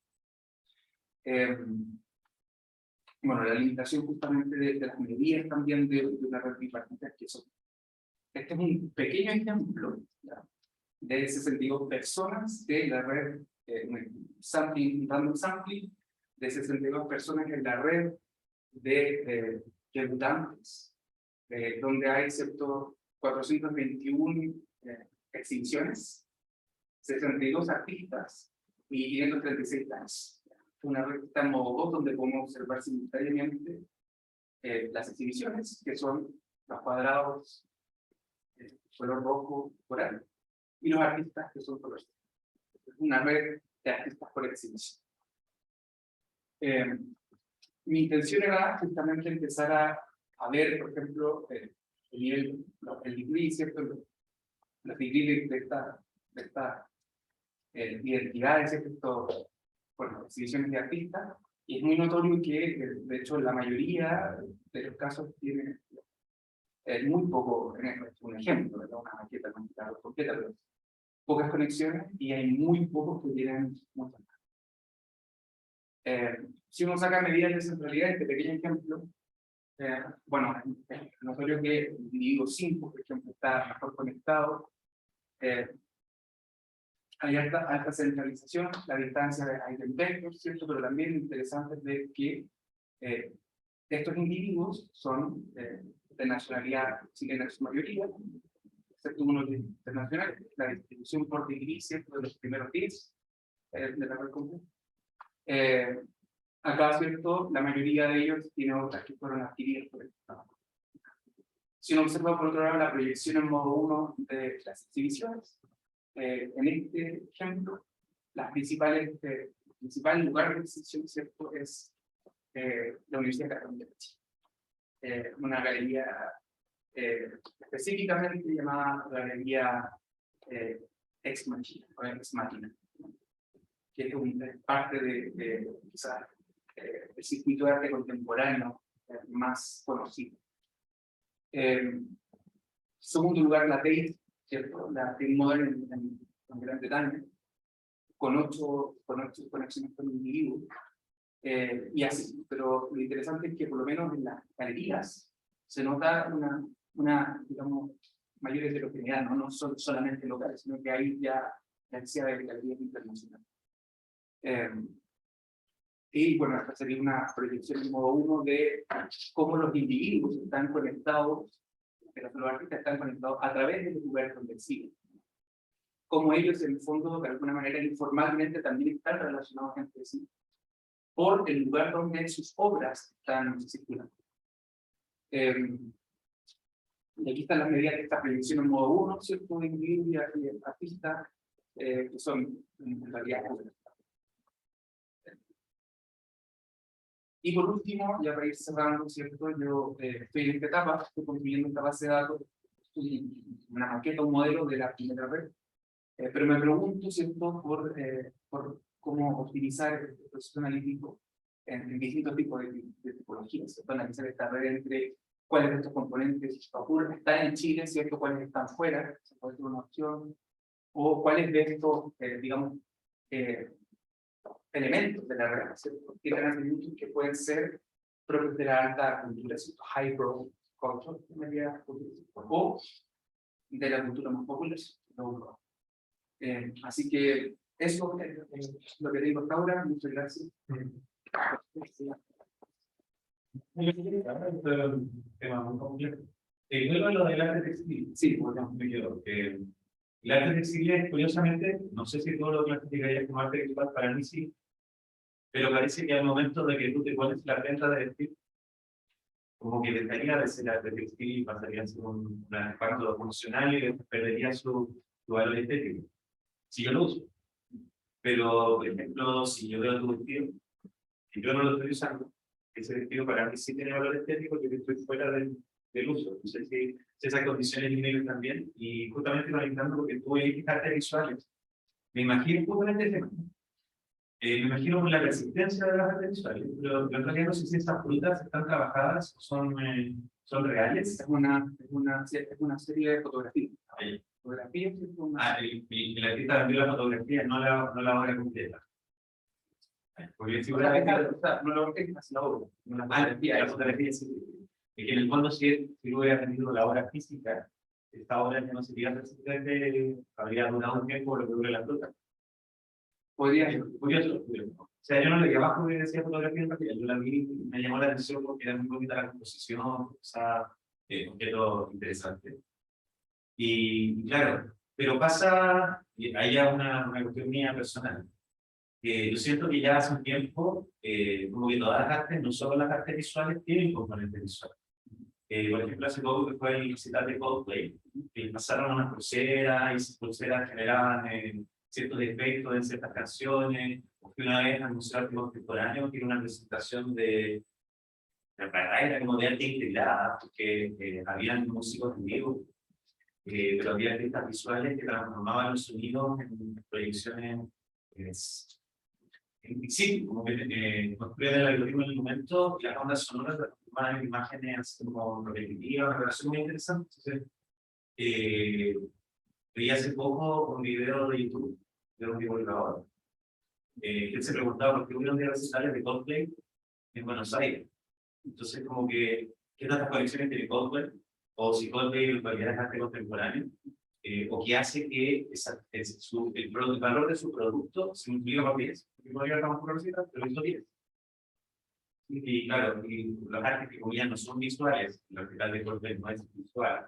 Bueno, la limitación justamente de las medidas también de una red bipartita, que son. Este es un pequeño ejemplo, ¿ya?, de 62 personas de la red, random sampling, de 62 personas en la red de debutantes, donde hay, ¿cierto?, 421 exhibiciones, 62 artistas y 536 dance. Una red que está en modo 2, donde podemos observar simultáneamente las exhibiciones, que son los cuadrados color rojo coral, y los artistas, que son color. Es una red de artistas por exhibición. Mi intención era justamente empezar a ver, por ejemplo, el nivel, el degree, ¿cierto?, los degrees de esta identidades, ¿cierto?, bueno, exhibiciones de artistas, y es muy notorio que, de hecho, la mayoría de los casos tiene muy poco, un ejemplo, ¿verdad?, una maqueta completa, pero pocas conexiones, y hay muy pocos que tienen muchas. Si uno saca medidas de centralidad, este pequeño ejemplo, bueno, es notorio que el individuo 5, por ejemplo, está mejor conectado. Hay alta centralización, la distancia de Heisenberg, ¿cierto? Pero también interesante es ver que estos individuos son de nacionalidad chilena en su mayoría, excepto uno que es internacional, la distribución por degree, ¿cierto?, de los primeros 10 de la red común. Acá, ¿cierto?, la mayoría de ellos tiene otras que fueron adquiridas por el Estado. Si uno observa por otro lado la proyección en modo 1 de las exhibiciones, en este ejemplo, el principal lugar de exhibición, ¿cierto?, es la Universidad Católica de Chile. Una galería específicamente llamada la Galería Ex Machina, o Ex Machina, que es parte de quizás el circuito de arte contemporáneo más conocido. Segundo lugar, la Tate, ¿cierto?, la Tate Modern en Gran Bretaña, con 8 conexiones con individuos, y así. Pero lo interesante es que por lo menos en las galerías se nota digamos, mayor heterogeneidad, no son solamente locales, sino que hay ya necesidad de calidad internacional. Y bueno, esta sería una proyección en modo 1 de cómo los individuos están conectados, que los artistas están conectados a través de los lugares donde existen. Cómo ellos, en el fondo, de alguna manera, informalmente también están relacionados entre sí, por el lugar donde sus obras están circulando. Y aquí están las medidas de esta proyección en modo 1, ¿cierto? De individuos y artistas, que son en realidad obras. Y por último, ya para ir cerrando, ¿cierto? Yo estoy en esta etapa, estoy construyendo esta base de datos, estoy una maqueta, un modelo de la primera red, pero me pregunto, ¿cierto? Por cómo optimizar el proceso analítico en distintos tipos de tipologías, ¿cierto? Analizar esta red entre cuáles de estos componentes están en Chile, ¿cierto? Cuáles están fuera, se puede ser una opción, o cuáles de estos, digamos, elementos de la red, ¿cierto? Que tienen atributos que pueden ser propios de la alta cultura, ¿cierto? High growth culture, o de la cultura más popular, ¿no? Así que eso es lo que digo hasta ahora. Muchas gracias. Un tema muy complejo. Luego lo del arte textil. Sí, bueno, me quedo. El arte textil, curiosamente, no sé si todo lo clasificaría como arte visual, para mí sí, pero parece que al momento de que tú te pones la prenda de vestir, como que dejaría de ser arte textil y pasaría a ser un artefacto funcional y perdería su valor estético. Si yo lo uso. Pero, por ejemplo, si yo veo tu vestido, y yo no lo estoy usando, ese vestido para mí sí tiene valor estético, yo estoy fuera del uso. No sé si esas condiciones límites también, y justamente conectando porque tú eliges artes visuales. Me imagino justamente ese tema. Me imagino con la persistencia de las artes visuales, pero en realidad no sé si esas frutas están trabajadas o son reales. Es una serie de fotografías. Fotografías es una... El artista vendió la fotografía, no la obra completa. Porque si no la orquesta, la obra. La fotografía sí. Es que en el fondo, si hubiera tenido la obra física, esta obra ya no sería persistente, habría durado un tiempo lo que dure la fruta. Podría ser. Curioso. O sea, yo no leí abajo que decía fotografía en realidad, yo la vi y me llamó la atención porque era muy bonita la composición, o sea, objeto interesante. Y claro, pero pasa, hay ya una cuestión mía personal. Yo siento que ya hace un tiempo, como que todas las artes, no solo las artes visuales, tienen componentes visuales. Por ejemplo, hace poco que fue el recital de Coldplay, que pasaron unas pulseras y esas pulseras generaban ciertos efectos en ciertas canciones. O que una vez al Museo de Arte Contemporáneo tiene una presentación de era como de arte integrada, porque habían músicos en vivo, pero había artistas visuales que transformaban los sonidos en proyecciones en sí, como que construían el algoritmo en el momento y las ondas sonoras transformaban en imágenes como repetitivas, una relación muy interesante. Entonces, vi hace poco un video de YouTube de un divulgador que él se preguntaba por qué hubieron recitales de Coldplay en Buenos Aires. Entonces, como que, ¿qué tantas conexiones tiene Coldplay? O si Coldplay en realidad es arte contemporáneo, o que hace que el valor de su producto se multiplica por 10. Porque podría estar por receta, pero hizo 10. Y claro, y los artes que como ya no son visuales, el recital de Coldplay no es visual,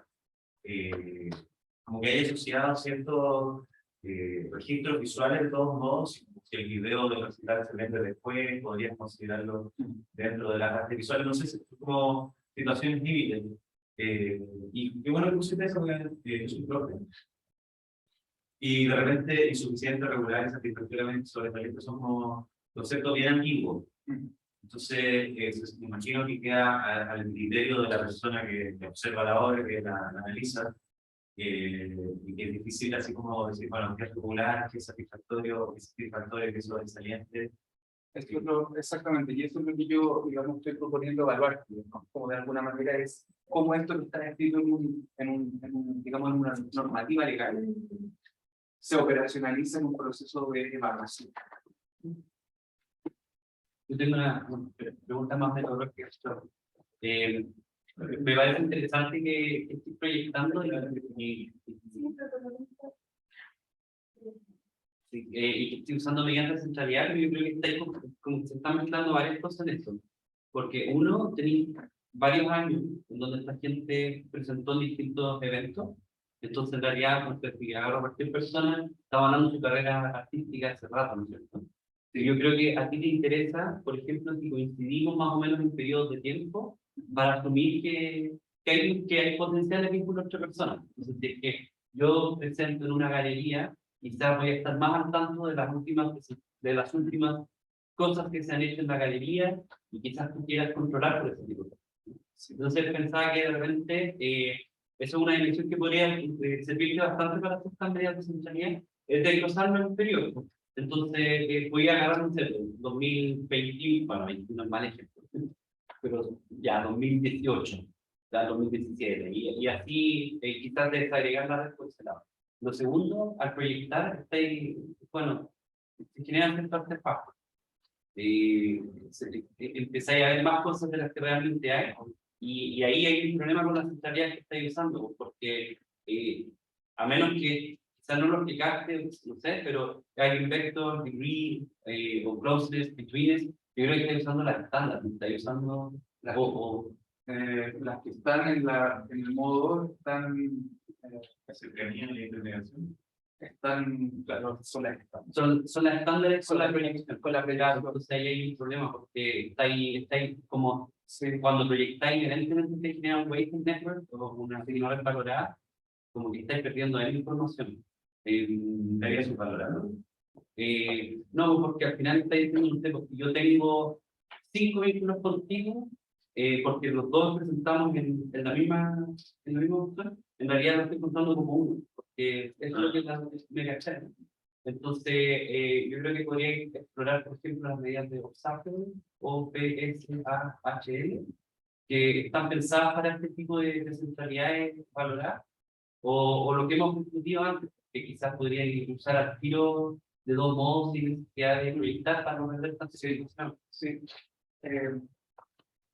como que hay asociado ciertos registros visuales de todos modos. Si el video del recital se vende después, podrías considerarlo dentro de las artes visuales. No sé si es como situaciones límites. Y qué bueno que pusiste eso, que es un problema. Y de repente insuficiente, regular y satisfactoriamente sobresaliente son como conceptos bien ambiguos. Entonces, me imagino que queda al criterio de la persona que observa la obra, que la analiza, y que es difícil así como decir, bueno, que es popular, que es satisfactorio, que es sobresaliente. Exactamente, y eso es lo que yo, digamos, estoy proponiendo evaluar, ¿no? Como de alguna manera es cómo esto que está escrito digamos, en una normativa legal se operacionaliza en un proceso de evaluación. Yo tengo una pregunta más metodológica. Me parece interesante que estoy proyectando y que estoy usando mediante centralidad, pero yo creo que está ahí como se están mezclando varias cosas en eso. Porque uno, tenéis varios años en donde esta gente presentó en distintos eventos, entonces en realidad, pues, si agarro cualquier persona, estaba hablando de su carrera artística hace rato, ¿no es cierto? Yo creo que a ti te interesa, por ejemplo, si coincidimos más o menos en periodos de tiempo, para asumir que hay potencial de vínculo entre personas. Entonces, si es que yo presento en una galería, quizás voy a estar más al tanto de las últimas cosas que se han hecho en la galería y quizás tú quieras controlar por ese tipo de cosas. Entonces pensaba que de repente eso es una dimensión que podría servirte bastante para tus candidatos de centralidad, es de cruzarlo en un periodo. Entonces voy a agarrar un set 2021, bueno, 21 es mal ejemplo, pero ya 2018, ya 2017, y así quizás desagregar la respuesta. Lo segundo, al proyectar, bueno, se generan ciertos artefactos. Empezáis a ver más cosas de las que realmente hay, y ahí hay un problema con las centralidades que estáis usando, porque a menos que quizás no lo explicaste, no sé, pero hay un vector, degree, o closeness, betweenness, yo creo que estáis usando las estándar, estáis usando las las que están en el modo están La cercanía y la intermediación. están, claro, son las estándares. son las estándares con la proyección, entonces ahí hay un problema, porque está ahí como, cuando proyectáis, evidentemente te genera un weighting network o una señal valorada, como que estáis perdiendo ahí información. ¿Estaría subvalorado? No, porque al final estáis diciendo, porque yo tengo 5 vínculos contigo, porque los dos presentamos en la misma opción, en realidad lo estoy contando como uno, porque eso es lo que me caché. Entonces, yo creo que podría explorar, por ejemplo, las medidas de obstáculo o PSAHL, que están pensadas para este tipo de centralidades valoradas, o lo que hemos discutido antes, que quizás podrían usar al tiro de dos modos sin necesidad de proyectar para no perder tanta situación. Sí.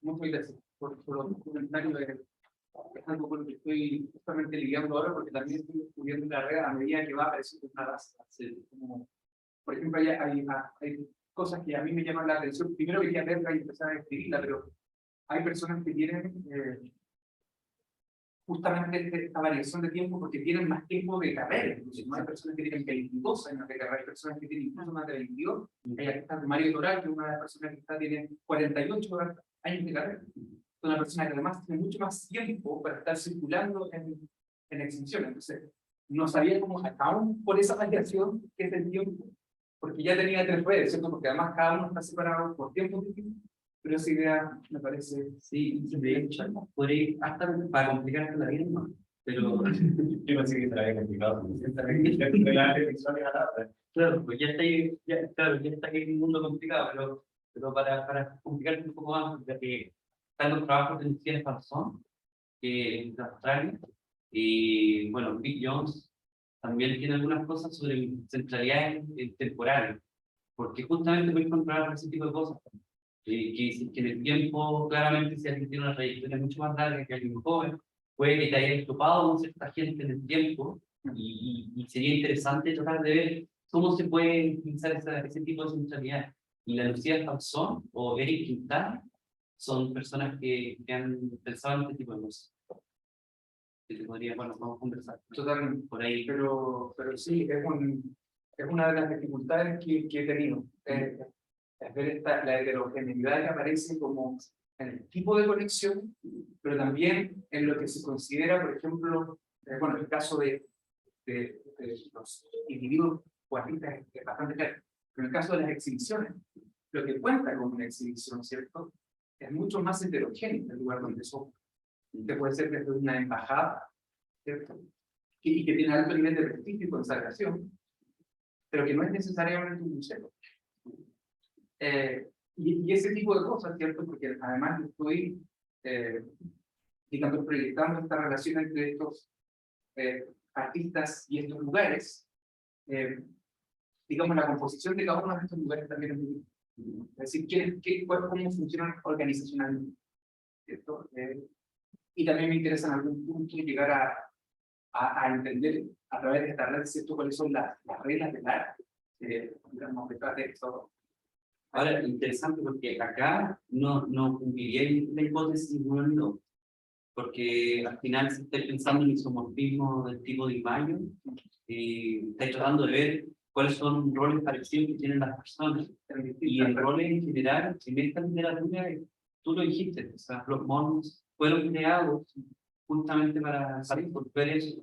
Muchas gracias por los comentarios. Es algo con lo que estoy justamente lidiando ahora, porque también estoy descubriendo la red a medida que va apareciendo una base. Como, por ejemplo, hay cosas que a mí me llaman la atención. Primero quería verla y empezar a escribirla, pero hay personas que tienen justamente esta variación de tiempo porque tienen más tiempo de carrera. Incluso, ¿no? Hay personas que tienen 22 años de carrera, hay personas que tienen incluso más de 22. Hay aquí está Mario Toral, que es una de las personas que tiene 48 años de carrera. Es una persona que además tiene mucho más tiempo para estar circulando en exhibición. Entonces, no sabía cómo, aún por esa variación que es el tiempo, porque ya tenía 3 redes, ¿cierto? Porque además cada uno está separado por tiempo distinto. Pero esa idea me parece... Sí, de hecho, por ahí, hasta para complicarte la vida, no. Pero Yo pensé que estaría complicado. claro, pues ya está ahí, claro, ya está ahí en un mundo complicado, pero para complicarte un poco más, ya que están los trabajos de Lucía Falzón, que es de Australia, y bueno, Big Jones también tiene algunas cosas sobre centralidades temporales, porque justamente voy a encontrar ese tipo de cosas. Que en el tiempo, claramente, si alguien tiene una trayectoria mucho más larga que alguien joven, puede que te haya topado con cierta gente en el tiempo, y sería interesante tratar de ver cómo se puede utilizar ese tipo de centralidad. Y la Lucía Falzón o Eric Quintana son personas que han pensado en este tipo de cosas. Que te podría, bueno, vamos a conversar. Totalmente. Por ahí. Pero sí, es una de las dificultades que he tenido. Es ver la heterogeneidad que aparece como en el tipo de conexión, pero también en lo que se considera, por ejemplo, bueno, el caso de los individuos o artistas es bastante claro, pero en el caso de las exhibiciones, lo que cuenta como una exhibición, ¿cierto? Es mucho más heterogéneo el lugar donde somos. Usted puede ser desde una embajada, ¿cierto? Y que tiene alto nivel de prestigio y consagración, pero que no es necesariamente un museo. Y ese tipo de cosas, ¿cierto? Porque además estoy, digamos, proyectando esta relación entre estos artistas y estos lugares. Digamos, la composición de cada uno de estos lugares también es muy... Es decir, cómo funcionan organizacionalmente, ¿cierto? y también me interesa en algún punto llegar a entender a través de esta red, ¿cierto?, cuáles son las reglas del arte, digamos, detrás de esto. Ahora, interesante porque acá no cumpliría la hipótesis no, porque al final se está pensando en isomorfismo del tipo de imagen y está tratando de ver cuáles son roles parecidos que tienen las personas. Y en roles en general, en esta literatura, tú lo dijiste, o sea, los monos fueron creados justamente para ver eso.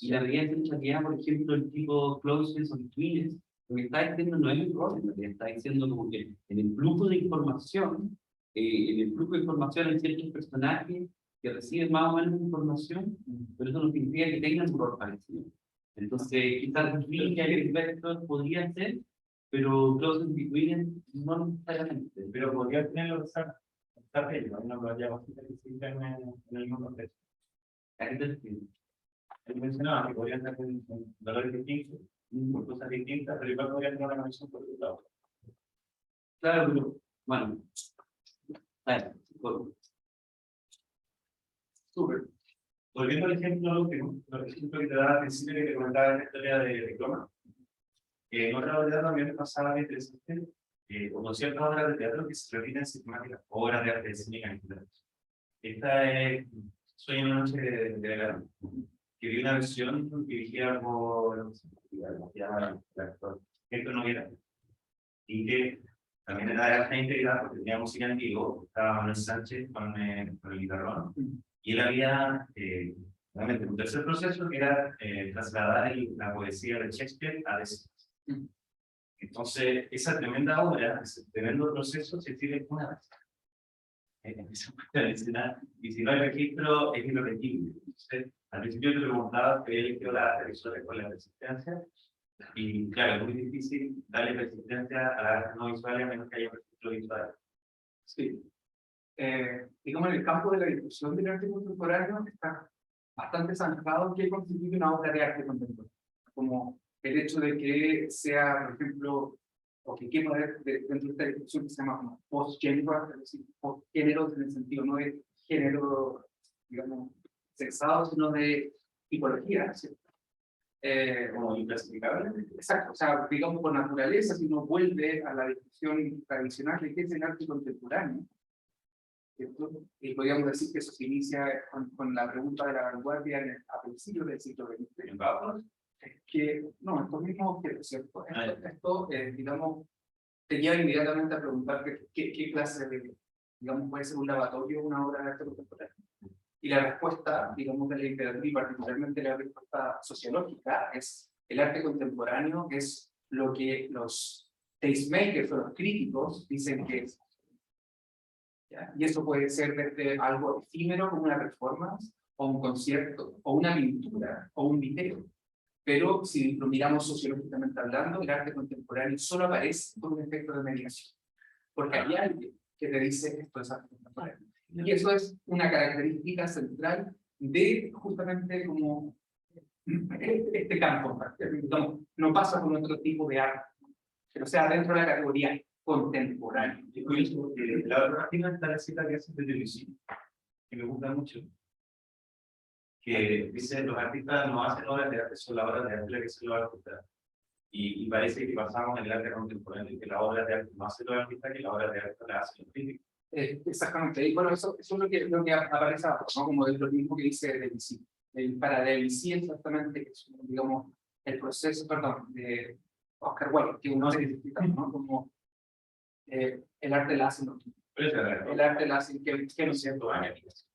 Y la medida de realidad, por ejemplo, el tipo closeness o twins, lo que está diciendo no es un rol, en realidad está diciendo como que en el flujo de información, hay ciertos personajes que reciben más o menos información, pero eso no significa que tengan un rol parecido. Entonces, quizás Ligia y Vector podría ser, pero Close Between no necesariamente. Pero podría tenerlo estar ellos, no lo hayamos que se en el mismo contexto. ¿A qué te refieres? Él mencionaba que podrían ser valores distintos, por cosas distintas, pero igual podrían tener una conexión por otro lado. Claro, pero bueno. Súper. Volviendo al ejemplo último, por ejemplo que te daba al principio que te comentaba en la historia de Cloma, en otra obra también me pasaba bien interesante, como ciertas obras de teatro que se repiten sistemáticas, obras de arte escénica en general. Esta es Sueño en una noche de verano, que vi una versión dirigida por el actor Héctor Noguera, y que también era de alta integridad porque tenía música en vivo, estaba Manuel Sánchez con el guitarrón, y él había realmente un tercer proceso que era trasladar la poesía de Shakespeare a escenas. Entonces, esa tremenda obra, ese tremendo proceso se tiene una vez. Y si no hay registro, es irrepetible. Entonces, al principio te preguntaba que había elegido la arte con la resistencia, y claro, es muy difícil darle resistencia a la arte no visual a menos que haya un registro visual. Sí. Digamos, en el campo de la discusión del arte contemporáneo está bastante zanjado que constituye una obra de arte contemporáneo. Como el hecho de que sea, por ejemplo, o que quepa dentro de esta discusión que se llama como post-género, es decir, post-género en el sentido no de género, digamos, sexado, sino de tipología, ¿cierto? Como inclasificable. Exacto, o sea, digamos por naturaleza, si uno vuelve a la discusión tradicional de qué es el arte contemporáneo, ¿cierto? Y podríamos decir que eso se inicia con la pregunta de la vanguardia a principios del siglo XX. Es que, no, estos mismos objetos, ¿cierto? Esto digamos, te lleva inmediatamente a preguntarte qué clase de, digamos, puede ser un lavatorio o una obra de arte contemporáneo. Y la respuesta, digamos, de la literatura y particularmente la respuesta sociológica es el arte contemporáneo es lo que los tastemakers o los críticos dicen que es. ¿Ya? Y eso puede ser desde algo efímero como una performance, o un concierto, o una pintura, o un video. Pero si lo miramos sociológicamente hablando, el arte contemporáneo solo aparece con un efecto de mediación. Porque hay alguien que te dice esto es arte contemporáneo. Y eso es una característica central de justamente como este campo. No pasa con otro tipo de arte, pero sea dentro de la categoría contemporánea. Es curioso porque la otra página está la cita que hace de televisión, que me gusta mucho, que dice los artistas no hacen obras de arte, son las obras de arte las que se lo artistas. Y parece que pasamos en el arte contemporáneo, que las obras de arte no hacen los artistas, que las obras de arte las hacen los críticos. Exactamente, y bueno, eso es lo que aparece abajo, ¿no? Como lo mismo que dice Debussy. Para Debussy exactamente, que es, digamos, el proceso, perdón, de Oscar Wilde, que uno se identifica, ¿no? Como el arte la hacen los críticos. El arte la hacen que no siento años.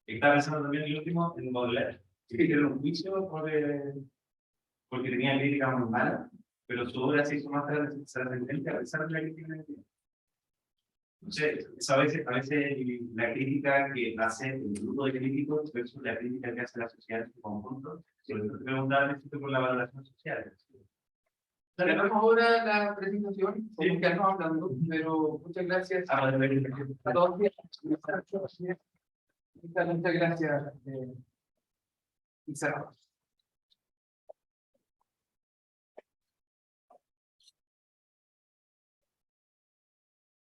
Estaba pensando también el último en Baudelaire, que tiene un juicio porque tenía crítica muy mala, pero su obra se hizo más trascendente a pesar de la crítica negativa. Entonces, a veces la crítica que hace el grupo de críticos versus la crítica que hace la sociedad en su conjunto, se lo estoy preguntando por la valoración social. Tenemos ahora la presentación, sí, que estamos hablando, pero muchas gracias a todos. Muchas gracias. Y cerramos.